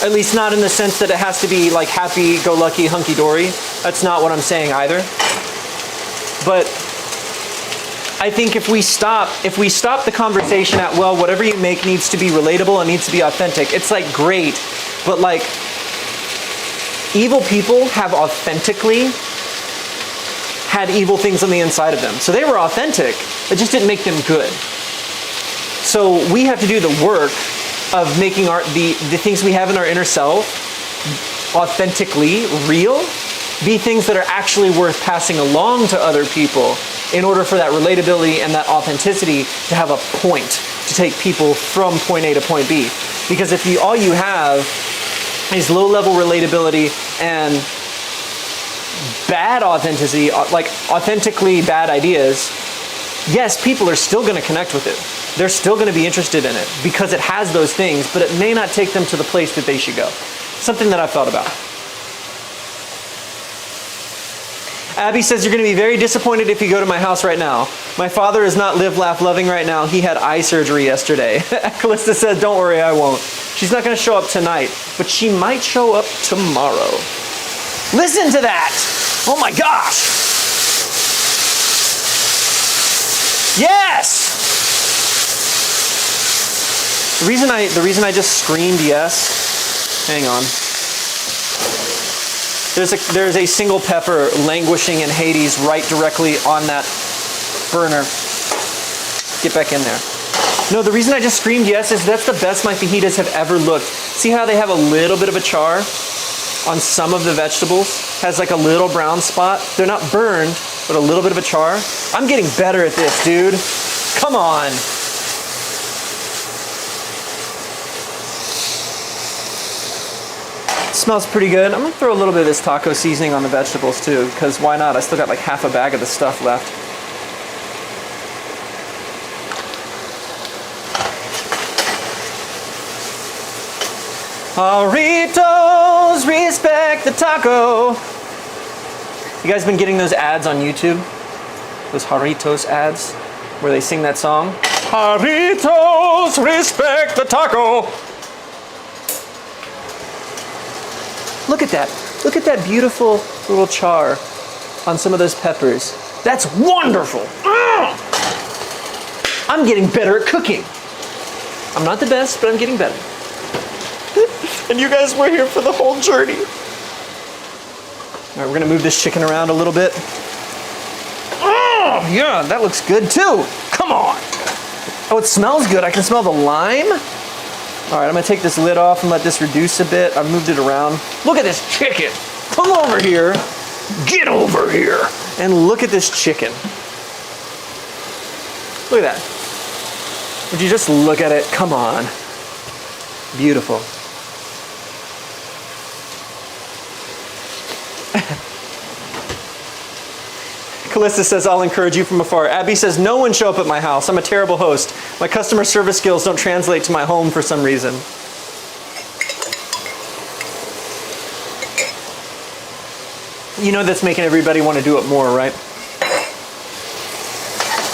At least not in the sense that it has to be like happy-go-lucky, hunky-dory. That's not what I'm saying either. But I think if we stop the conversation at, well, whatever you make needs to be relatable and needs to be authentic, it's like great, but like evil people have authentically had evil things on the inside of them. So they were authentic, it just didn't make them good. So we have to do the work of making the things we have in our inner self authentically real, be things that are actually worth passing along to other people in order for that relatability and that authenticity to have a point to take people from point A to point B. Because if all you have is low-level relatability and bad authenticity, like authentically bad ideas, yes, people are still going to connect with it. They're still going to be interested in it because it has those things, but it may not take them to the place that they should go. Something that I've thought about. Abby says, you're going to be very disappointed if you go to my house right now. My father is not live, laugh, loving right now. He had eye surgery yesterday. Callista says, don't worry, I won't. She's not going to show up tonight, but she might show up tomorrow. Listen to that! Oh my gosh! Yes! The reason I just screamed yes, hang on. There's a single pepper languishing in Hades right directly on that burner. Get back in there. No, the reason I just screamed yes is that's the best my fajitas have ever looked. See how they have a little bit of a char on some of the vegetables? Has like a little brown spot. They're not burned, but a little bit of a char. I'm getting better at this, dude. Come on. Smells pretty good. I'm gonna throw a little bit of this taco seasoning on the vegetables too, because why not? I still got like half a bag of the stuff left. Jarritos, respect the taco. You guys been getting those ads on YouTube? Those Jarritos ads where they sing that song? Jarritos, respect the taco. Look at that. Look at that beautiful little char on some of those peppers. That's wonderful. I'm getting better at cooking. I'm not the best, but I'm getting better. And you guys were here for the whole journey. All right, we're gonna move this chicken around a little bit. Oh, yeah, that looks good too. Come on. Oh, it smells good. I can smell the lime. All right, I'm gonna take this lid off and let this reduce a bit. I've moved it around. Look at this chicken. Come over here. Get over here. And look at this chicken. Look at that. Would you just look at it? Come on. Beautiful. Callista says, I'll encourage you from afar. Abby says, no one show up at my house. I'm a terrible host. My customer service skills don't translate to my home for some reason. You know that's making everybody want to do it more, right?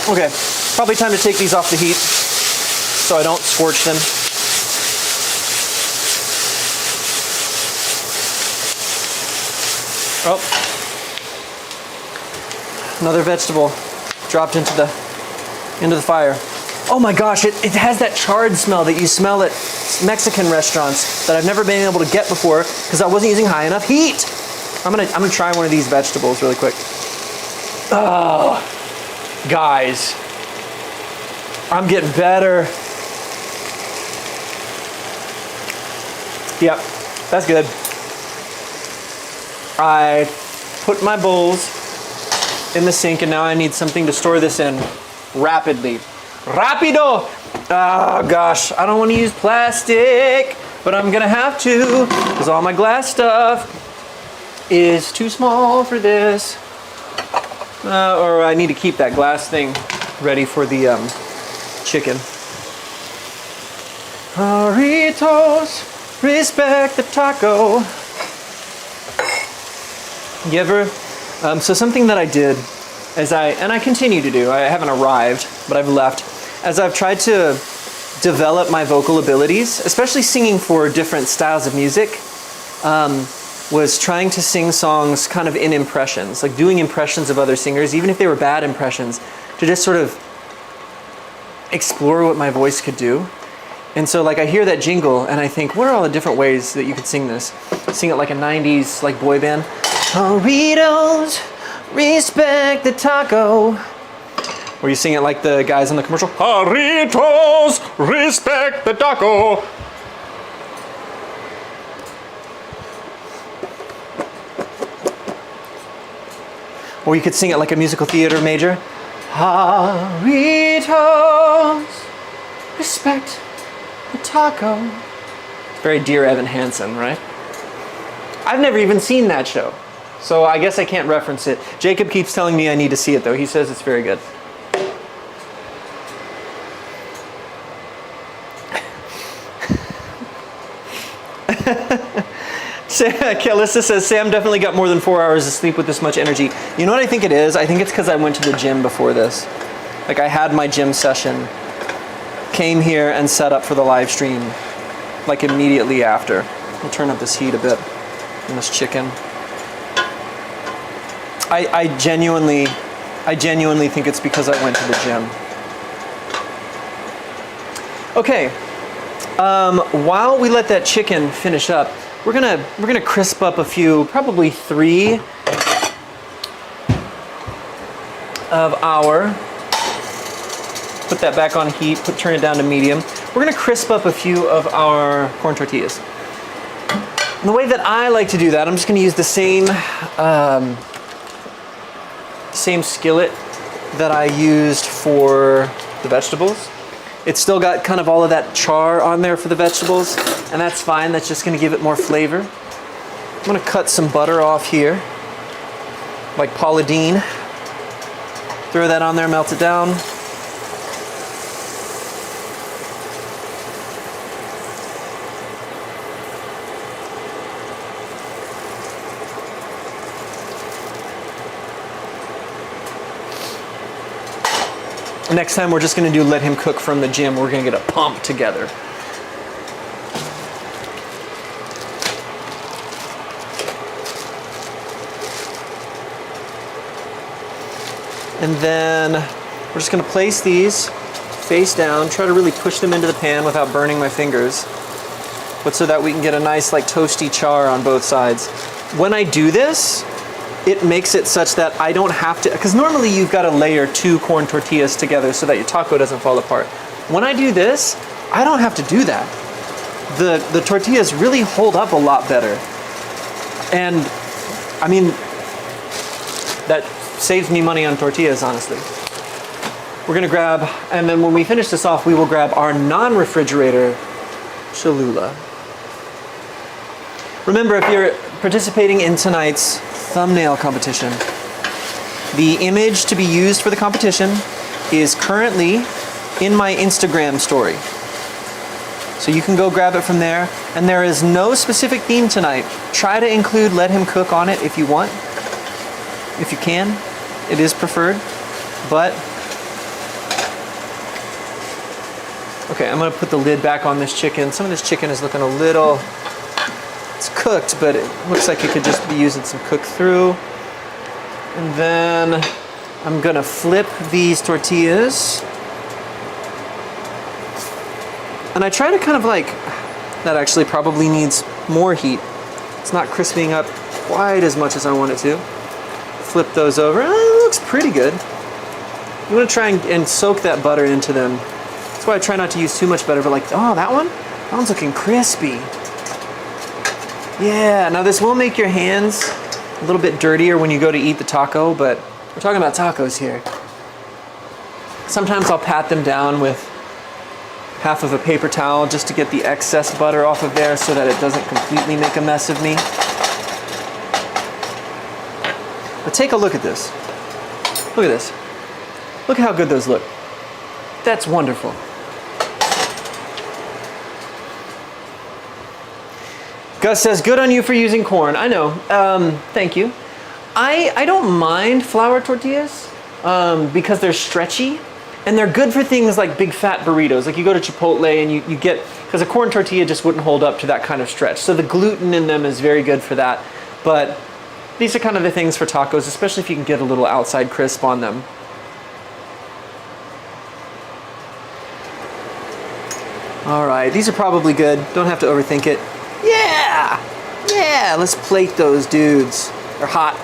Okay, probably time to take these off the heat so I don't scorch them. Oh. Another vegetable dropped into the fire. Oh my gosh, it has that charred smell that you smell at Mexican restaurants that I've never been able to get before because I wasn't using high enough heat. I'm gonna try one of these vegetables really quick. Oh, guys, I'm getting better. Yep, that's good. I put my bowls in the sink, and now I need something to store this in rapidly. Rapido! Oh gosh, I don't want to use plastic, but I'm gonna have to because all my glass stuff is too small for this. Or I need to keep that glass thing ready for the chicken. Jarritos, respect the taco. You ever? So something that I did, and I continue to do, I haven't arrived, but I've left, as I've tried to develop my vocal abilities, especially singing for different styles of music, was trying to sing songs kind of in impressions, like doing impressions of other singers, even if they were bad impressions, to just sort of explore what my voice could do. And so like I hear that jingle and I think, what are all the different ways that you could sing this? Sing it like a 90s like boy band. Jarritos, respect the taco. Or you sing it like the guys in the commercial. Jarritos, respect the taco. Or you could sing it like a musical theater major. Jarritos, respect the taco. It's very Dear Evan Hansen, right? I've never even seen that show, so I guess I can't reference it. Jacob keeps telling me I need to see it, though. He says it's very good. Alyssa says, Sam definitely got more than 4 hours of sleep with this much energy. You know what I think it is? I think it's because I went to the gym before this. Like, I had my gym session, came here and set up for the live stream, like immediately after. I'll turn up this heat a bit on this chicken. I genuinely think it's because I went to the gym. Okay, while we let that chicken finish up, we're gonna crisp up a few, probably 3 of our. Put that back on heat. Turn it down to medium. We're gonna crisp up a few of our corn tortillas. And the way that I like to do that, I'm just gonna use the same skillet that I used for the vegetables. It's still got kind of all of that char on there for the vegetables, and that's fine. That's just gonna give it more flavor. I'm gonna cut some butter off here, like Paula Deen. Throw that on there, melt it down. Next time we're just gonna do let him cook from the gym. We're gonna get a pump together. And then we're just gonna place these face down, try to really push them into the pan without burning my fingers, but so that we can get a nice like toasty char on both sides. When I do this, it makes it such that I don't have to, because normally you've got to layer 2 corn tortillas together so that your taco doesn't fall apart. When I do this, I don't have to do that. The tortillas really hold up a lot better. And I mean, that saves me money on tortillas, honestly. We're gonna grab, and then when we finish this off, we will grab our non-refrigerator Cholula. Remember, if you're participating in tonight's thumbnail competition, the image to be used for the competition is currently in my Instagram story. So you can go grab it from there, and there is no specific theme tonight. Try to include Let Him Cook on it if you want. If you can, it is preferred, but okay, I'm gonna put the lid back on this chicken. Some of this chicken is looking a little, it's cooked, but it looks like it could just be using some cook through. And then I'm gonna flip these tortillas. And I try to kind of like, that actually probably needs more heat. It's not crisping up quite as much as I want it to. Flip those over. It looks pretty good. You want to try and soak that butter into them. That's why I try not to use too much butter, but like, oh, that one's looking crispy. Yeah, now this will make your hands a little bit dirtier when you go to eat the taco, but we're talking about tacos here. Sometimes I'll pat them down with half of a paper towel just to get the excess butter off of there so that it doesn't completely make a mess of me. But take a look at this. Look at this. Look at how good those look. That's wonderful. Gus says, good on you for using corn. I know, thank you. I don't mind flour tortillas because they're stretchy and they're good for things like big fat burritos. Like you go to Chipotle and you get, because a corn tortilla just wouldn't hold up to that kind of stretch. So the gluten in them is very good for that. But these are kind of the things for tacos, especially if you can get a little outside crisp on them. All right, these are probably good. Don't have to overthink it. Yeah! Yeah, let's plate those dudes. They're hot.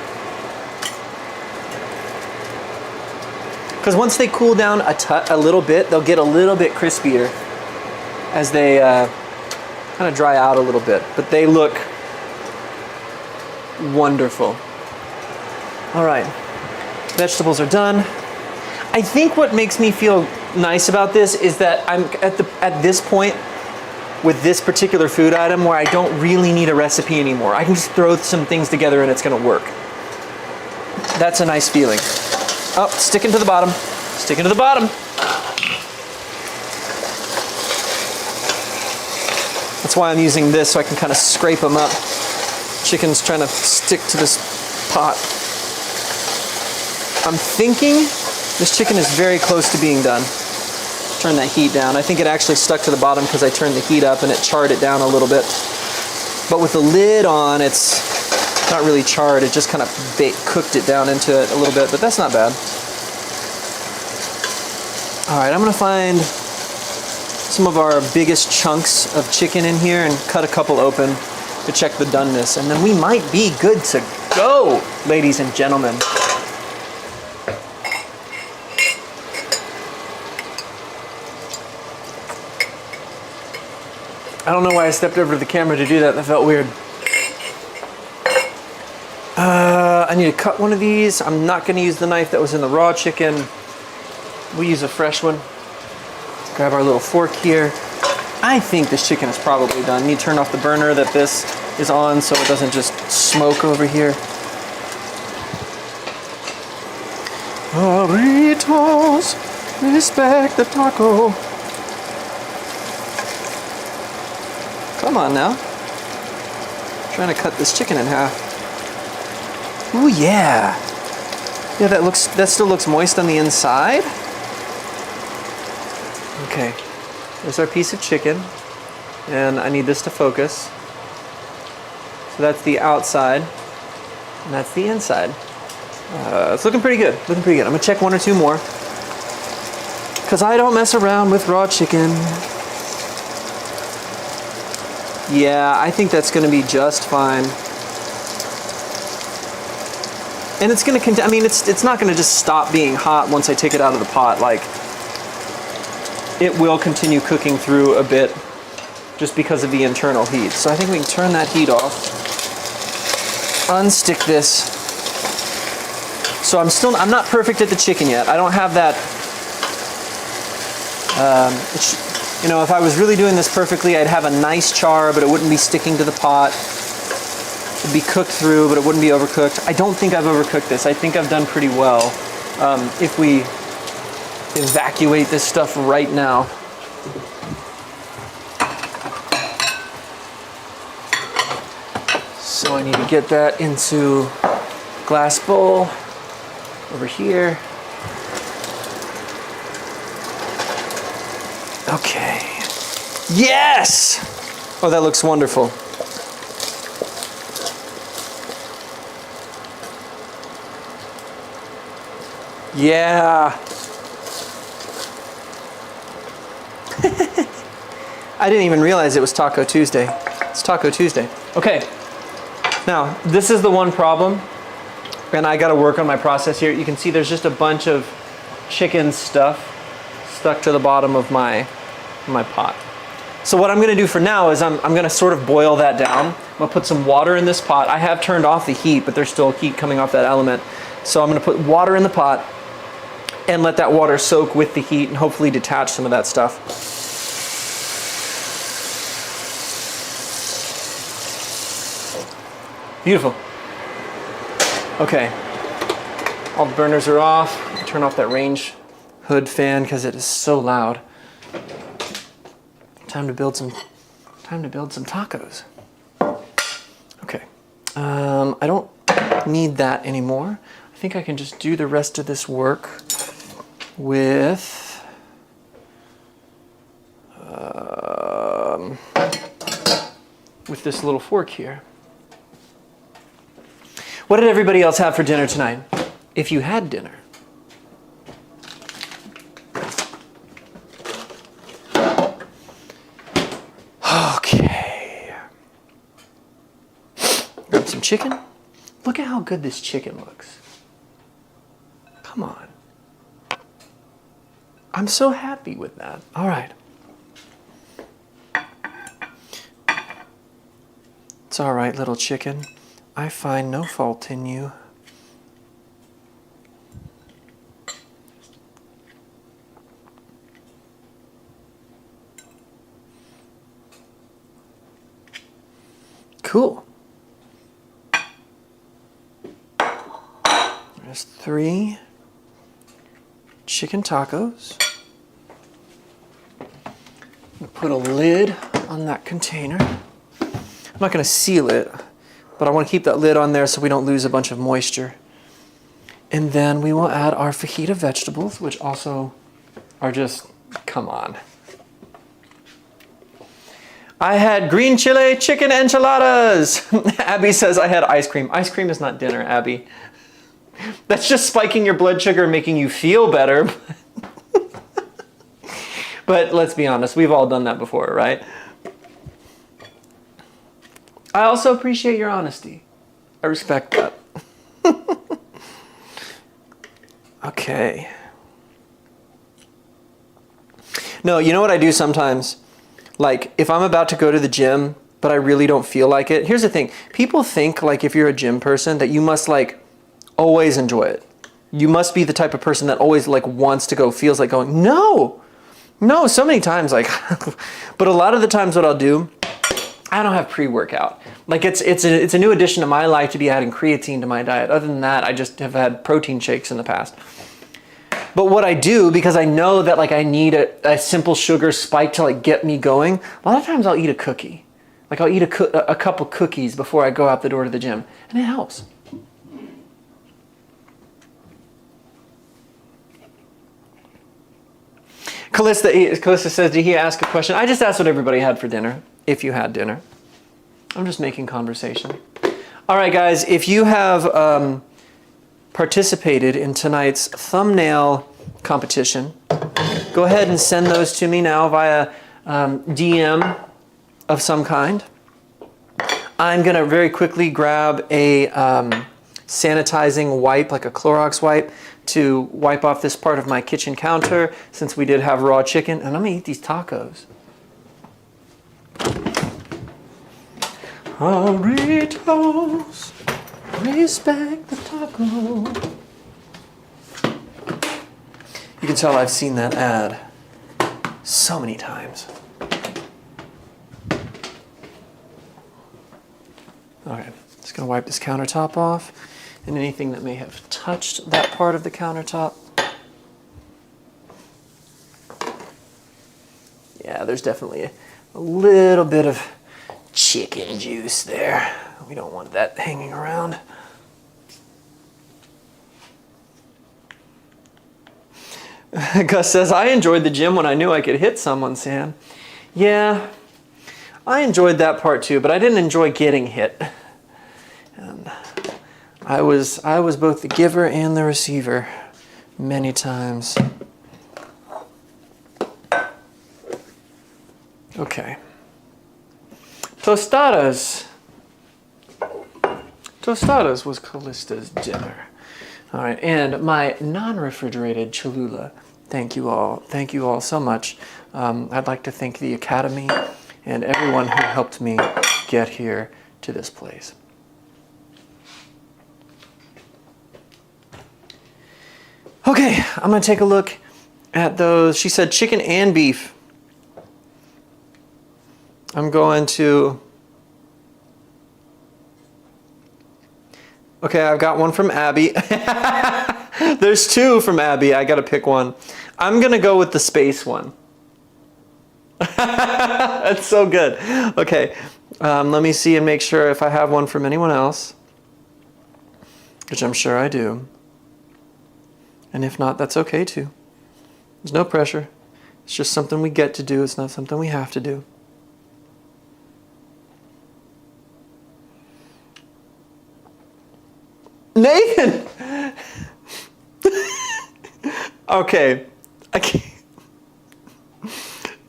Because once they cool down a little bit, they'll get a little bit crispier as they kind of dry out a little bit. But they look wonderful. All right, Vegetables are done. I think what makes me feel nice about this is that I'm at this point with this particular food item where I don't really need a recipe anymore. I can just throw some things together and it's gonna work. That's a nice feeling. Oh, sticking to the bottom. Sticking to the bottom. That's why I'm using this, so I can kind of scrape them up. Chicken's trying to stick to this pot. I'm thinking this chicken is very close to being done. Turn that heat down. I think it actually stuck to the bottom because I turned the heat up and it charred it down a little bit. But with the lid on, it's not really charred. It just kind of cooked it down into it a little bit, but that's not bad. All right, I'm gonna find some of our biggest chunks of chicken in here and cut a couple open to check the doneness, and then we might be good to go, ladies and gentlemen. I don't know why I stepped over to the camera to do that. That felt weird. I need to cut one of these. I'm not going to use the knife that was in the raw chicken. We'll use a fresh one. Grab our little fork here. I think this chicken is probably done. Need to turn off the burner that this is on so it doesn't just smoke over here. Burritos, respect the taco. Come on now. I'm trying to cut this chicken in half. Ooh, yeah. Yeah, that still looks moist on the inside. Okay, there's our piece of chicken, and I need this to focus. So that's the outside, and that's the inside. It's looking pretty good, looking pretty good. I'm gonna check one or two more, because I don't mess around with raw chicken. Yeah, I think that's gonna be just fine. And it's gonna continue, I mean, it's not gonna just stop being hot once I take it out of the pot. Like, it will continue cooking through a bit just because of the internal heat. So I think we can turn that heat off, unstick this. So I'm not perfect at the chicken yet. I don't have that, you know, if I was really doing this perfectly, I'd have a nice char, but it wouldn't be sticking to the pot. It'd be cooked through, but it wouldn't be overcooked. I don't think I've overcooked this. I think I've done pretty well. If we evacuate this stuff right now. So I need to get that into glass bowl over here. Okay. Yes! Oh, that looks wonderful. Yeah. I didn't even realize it was Taco Tuesday. It's Taco Tuesday. Okay. Now, this is the one problem, and I got to work on my process here. You can see there's just a bunch of chicken stuff stuck to the bottom of my pot. So what I'm going to do for now is I'm going to sort of boil that down. I'm going to put some water in this pot. I have turned off the heat, but there's still heat coming off that element. So I'm going to put water in the pot and let that water soak with the heat and hopefully detach some of that stuff. Beautiful. Okay, all the burners are off. Turn off that range hood fan because it is so loud. Time to build some tacos. Okay, I don't need that anymore. I think I can just do the rest of this work with this little fork here. What did everybody else have for dinner tonight? If you had dinner. Okay. Grab some chicken. Look at how good this chicken looks. Come on. I'm so happy with that. All right. It's all right, little chicken. I find no fault in you. Cool. There's 3 chicken tacos. I'm gonna put a lid on that container. I'm not gonna seal it, but I wanna keep that lid on there so we don't lose a bunch of moisture. And then we will add our fajita vegetables, which also are just, come on. I had green chile chicken enchiladas. Abby says I had ice cream. Ice cream is not dinner, Abby. That's just spiking your blood sugar and making you feel better. But let's be honest, we've all done that before, right? I also appreciate your honesty. I respect that. Okay. No, you know what I do sometimes? Like, if I'm about to go to the gym, but I really don't feel like it. Here's the thing. People think, like, if you're a gym person, that you must, like, always enjoy it. You must be the type of person that always, like, wants to go, feels like going. No! No, so many times, like, but a lot of the times what I'll do, I don't have pre-workout. Like, it's a new addition to my life to be adding creatine to my diet. Other than that, I just have had protein shakes in the past. But what I do, because I know that, like, I need a simple sugar spike to, like, get me going, a lot of times I'll eat a cookie. Like, I'll eat a couple cookies before I go out the door to the gym, and it helps. Callista says, did he ask a question? I just asked what everybody had for dinner, if you had dinner. I'm just making conversation. All right, guys, if you have participated in tonight's thumbnail competition, go ahead and send those to me now via DM of some kind. I'm going to very quickly grab a sanitizing wipe, like a Clorox wipe, to wipe off this part of my kitchen counter since we did have raw chicken. And I'm going to eat these tacos. Burritos, respect the taco. You can tell I've seen that ad so many times. Okay, just gonna wipe this countertop off and anything that may have touched that part of the countertop. Yeah, there's definitely a little bit of chicken juice there. We don't want that hanging around. Gus says, I enjoyed the gym when I knew I could hit someone, Sam. Yeah, I enjoyed that part too, but I didn't enjoy getting hit. And I was both the giver and the receiver many times. Okay. Tostadas. Tostadas was Callista's dinner. All right, and my non-refrigerated Cholula. Thank you all. Thank you all so much. I'd like to thank the Academy and everyone who helped me get here to this place. Okay, I'm gonna take a look at those. She said chicken and beef. I'm going to... Okay, I've got one from Abby. There's two from Abby. I gotta pick one. I'm gonna go with the space one. That's so good. Okay, let me see and make sure if I have one from anyone else, which I'm sure I do. And if not, that's okay too. There's no pressure. It's just something we get to do. It's not something we have to do. Nathan! Okay. I can't.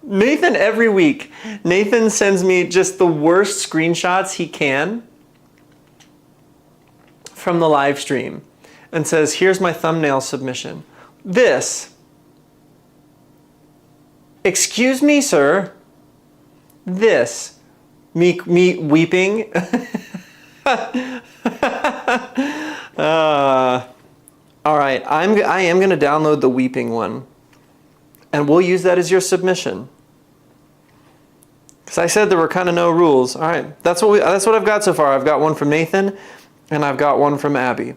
Nathan, every week, Nathan sends me just the worst screenshots he can from the live stream and says, here's my thumbnail submission. This. Excuse me, sir. This. Me weeping. All right, I am going to download the weeping one, and we'll use that as your submission. Because I said there were kind of no rules. All right, that's what I've got so far. I've got one from Nathan, and I've got one from Abby.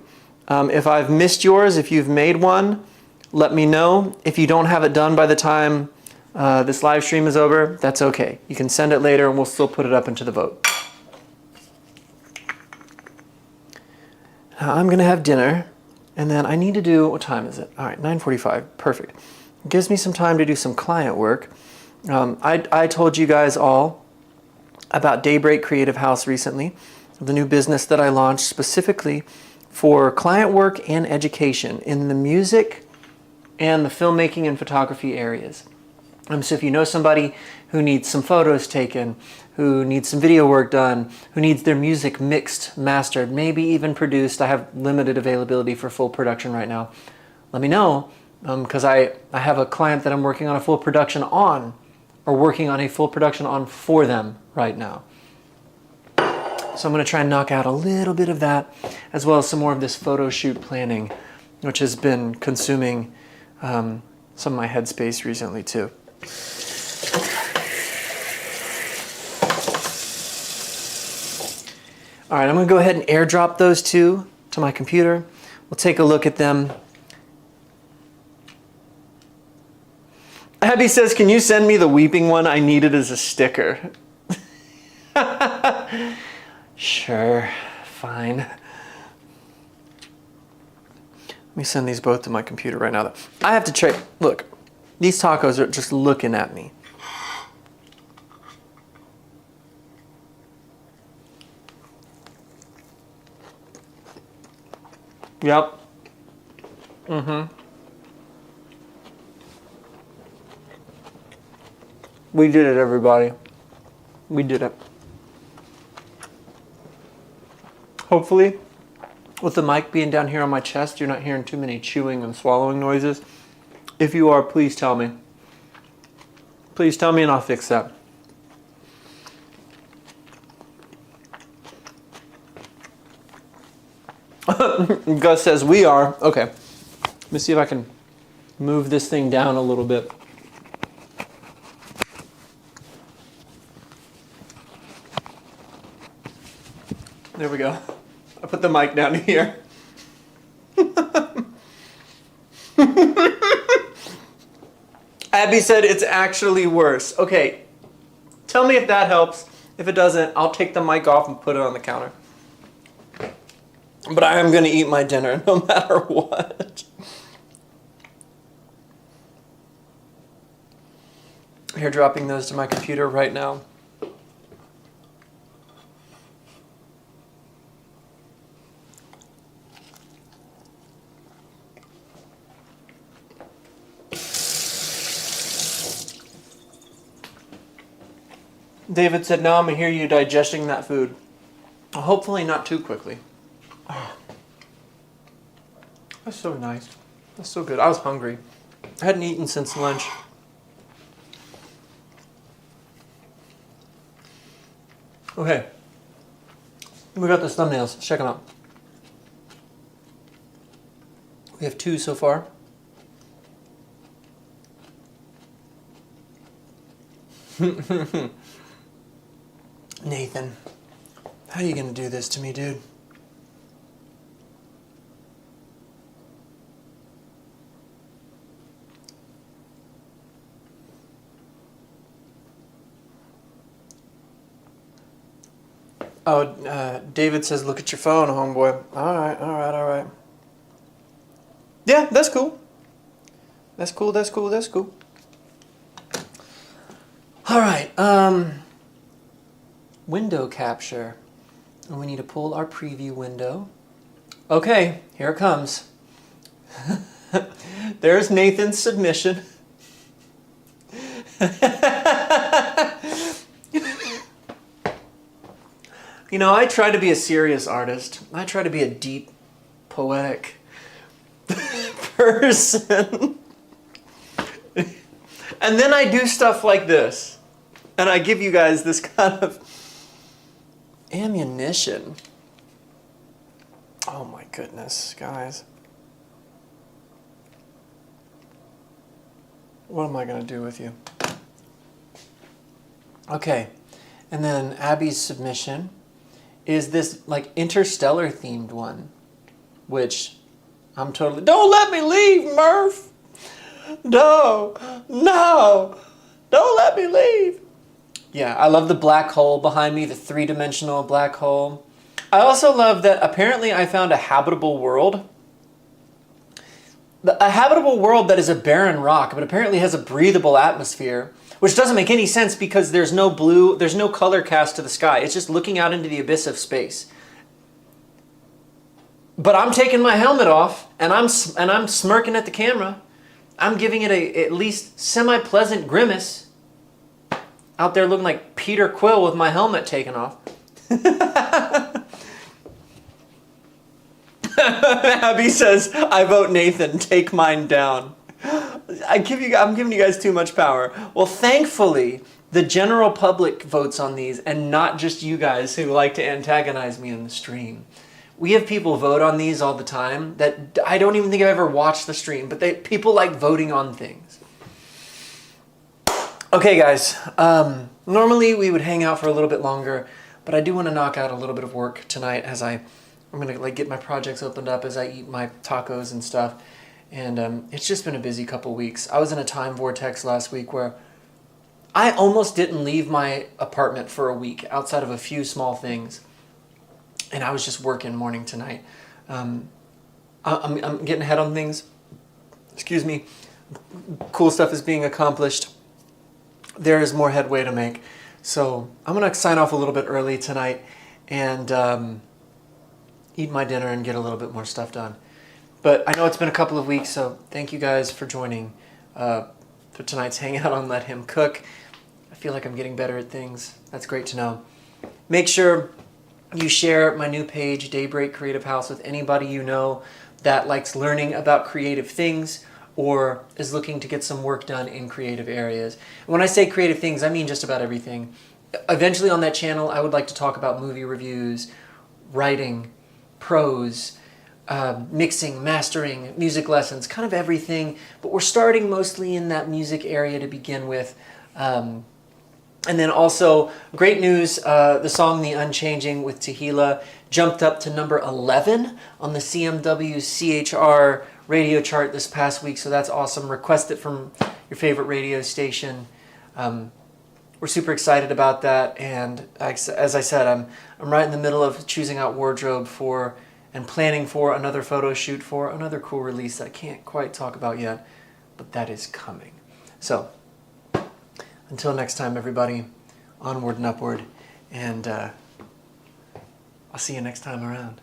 If I've missed yours, if you've made one, let me know. If you don't have it done by the time this live stream is over, that's okay. You can send it later, and we'll still put it up into the vote. Now I'm gonna have dinner, and then I need to do, what time is it? All right, 9:45, perfect. It gives me some time to do some client work. I told you guys all about Daybreak Creative House recently, the new business that I launched specifically for client work and education in the music and the filmmaking and photography areas. So if you know somebody who needs some photos taken, who needs some video work done, who needs their music mixed, mastered, maybe even produced, I have limited availability for full production right now, let me know, because I have a client that I'm working on a full production on, or working on a full production on for them right now. So I'm going to try and knock out a little bit of that, as well as some more of this photo shoot planning, which has been consuming some of my headspace recently too. All right, I'm going to go ahead and airdrop those two to my computer. We'll take a look at them. Abby says, can you send me the weeping one? I need it as a sticker. Sure, fine. Let me send these both to my computer right now. I have to check. Look, these tacos are just looking at me. Yep. We did it, everybody. We did it. Hopefully, with the mic being down here on my chest, you're not hearing too many chewing and swallowing noises. If you are, please tell me. Please tell me and I'll fix that. Gus says we are. Okay. Let me see if I can move this thing down a little bit. There we go. I put the mic down here. Abby said it's actually worse. Okay, tell me if that helps. If it doesn't, I'll take the mic off and put it on the counter. But I am going to eat my dinner no matter what. Here, dropping those to my computer right now. David said, now I'm going to hear you digesting that food. Hopefully not too quickly. Oh, that's so nice. That's so good. I was hungry. I hadn't eaten since lunch. Okay. We got those thumbnails. Let's check them out. We have 2 so far. Nathan, how are you going to do this to me, dude? Oh, David says, look at your phone, homeboy. All right, all right, all right. Yeah, that's cool. That's cool, that's cool, that's cool. All right, window capture. And we need to pull our preview window. Okay, here it comes. There's Nathan's submission. You know, I try to be a serious artist. I try to be a deep, poetic person. And then I do stuff like this. And I give you guys this kind of ammunition. Oh my goodness, guys. What am I going to do with you? Okay, And then Abby's submission is this like interstellar themed one, which I'm totally, don't let me leave, Murph. No, don't let me leave. Yeah, I love the black hole behind me, the 3-dimensional black hole. I also love that apparently I found a habitable world. A habitable world that is a barren rock, but apparently has a breathable atmosphere, which doesn't make any sense because there's no color cast to the sky. It's just looking out into the abyss of space. But I'm taking my helmet off and I'm smirking at the camera. I'm giving it a at least semi-pleasant grimace. Out there looking like Peter Quill with my helmet taken off. Abby says, I vote Nathan, take mine down. I'm giving you guys too much power. Well, thankfully, the general public votes on these and not just you guys who like to antagonize me in the stream. We have people vote on these all the time that I don't even think I've ever watched the stream, but people like voting on things. Okay, guys. Normally we would hang out for a little bit longer, but I do want to knock out a little bit of work tonight as I'm going to get my projects opened up as I eat my tacos and stuff. And it's just been a busy couple weeks. I was in a time vortex last week where I almost didn't leave my apartment for a week outside of a few small things. And I was just working morning to night. I'm getting ahead on things. Excuse me. Cool stuff is being accomplished. There is more headway to make. So I'm going to sign off a little bit early tonight and eat my dinner and get a little bit more stuff done. But I know it's been a couple of weeks, so thank you guys for joining for tonight's hangout on Let Him Cook. I feel like I'm getting better at things. That's great to know. Make sure you share my new page, Daybreak Creative House, with anybody you know that likes learning about creative things or is looking to get some work done in creative areas. And when I say creative things, I mean just about everything. Eventually on that channel, I would like to talk about movie reviews, writing, prose, mixing, mastering, music lessons, kind of everything. But we're starting mostly in that music area to begin with. And then also, great news, the song The Unchanging with Tehila jumped up to number 11 on the CMW CHR radio chart this past week, so that's awesome. Request it from your favorite radio station. We're super excited about that, and as I said, I'm right in the middle of choosing out wardrobe for and planning for another photo shoot for another cool release that I can't quite talk about yet, but that is coming. So, until next time, everybody, onward and upward, and I'll see you next time around.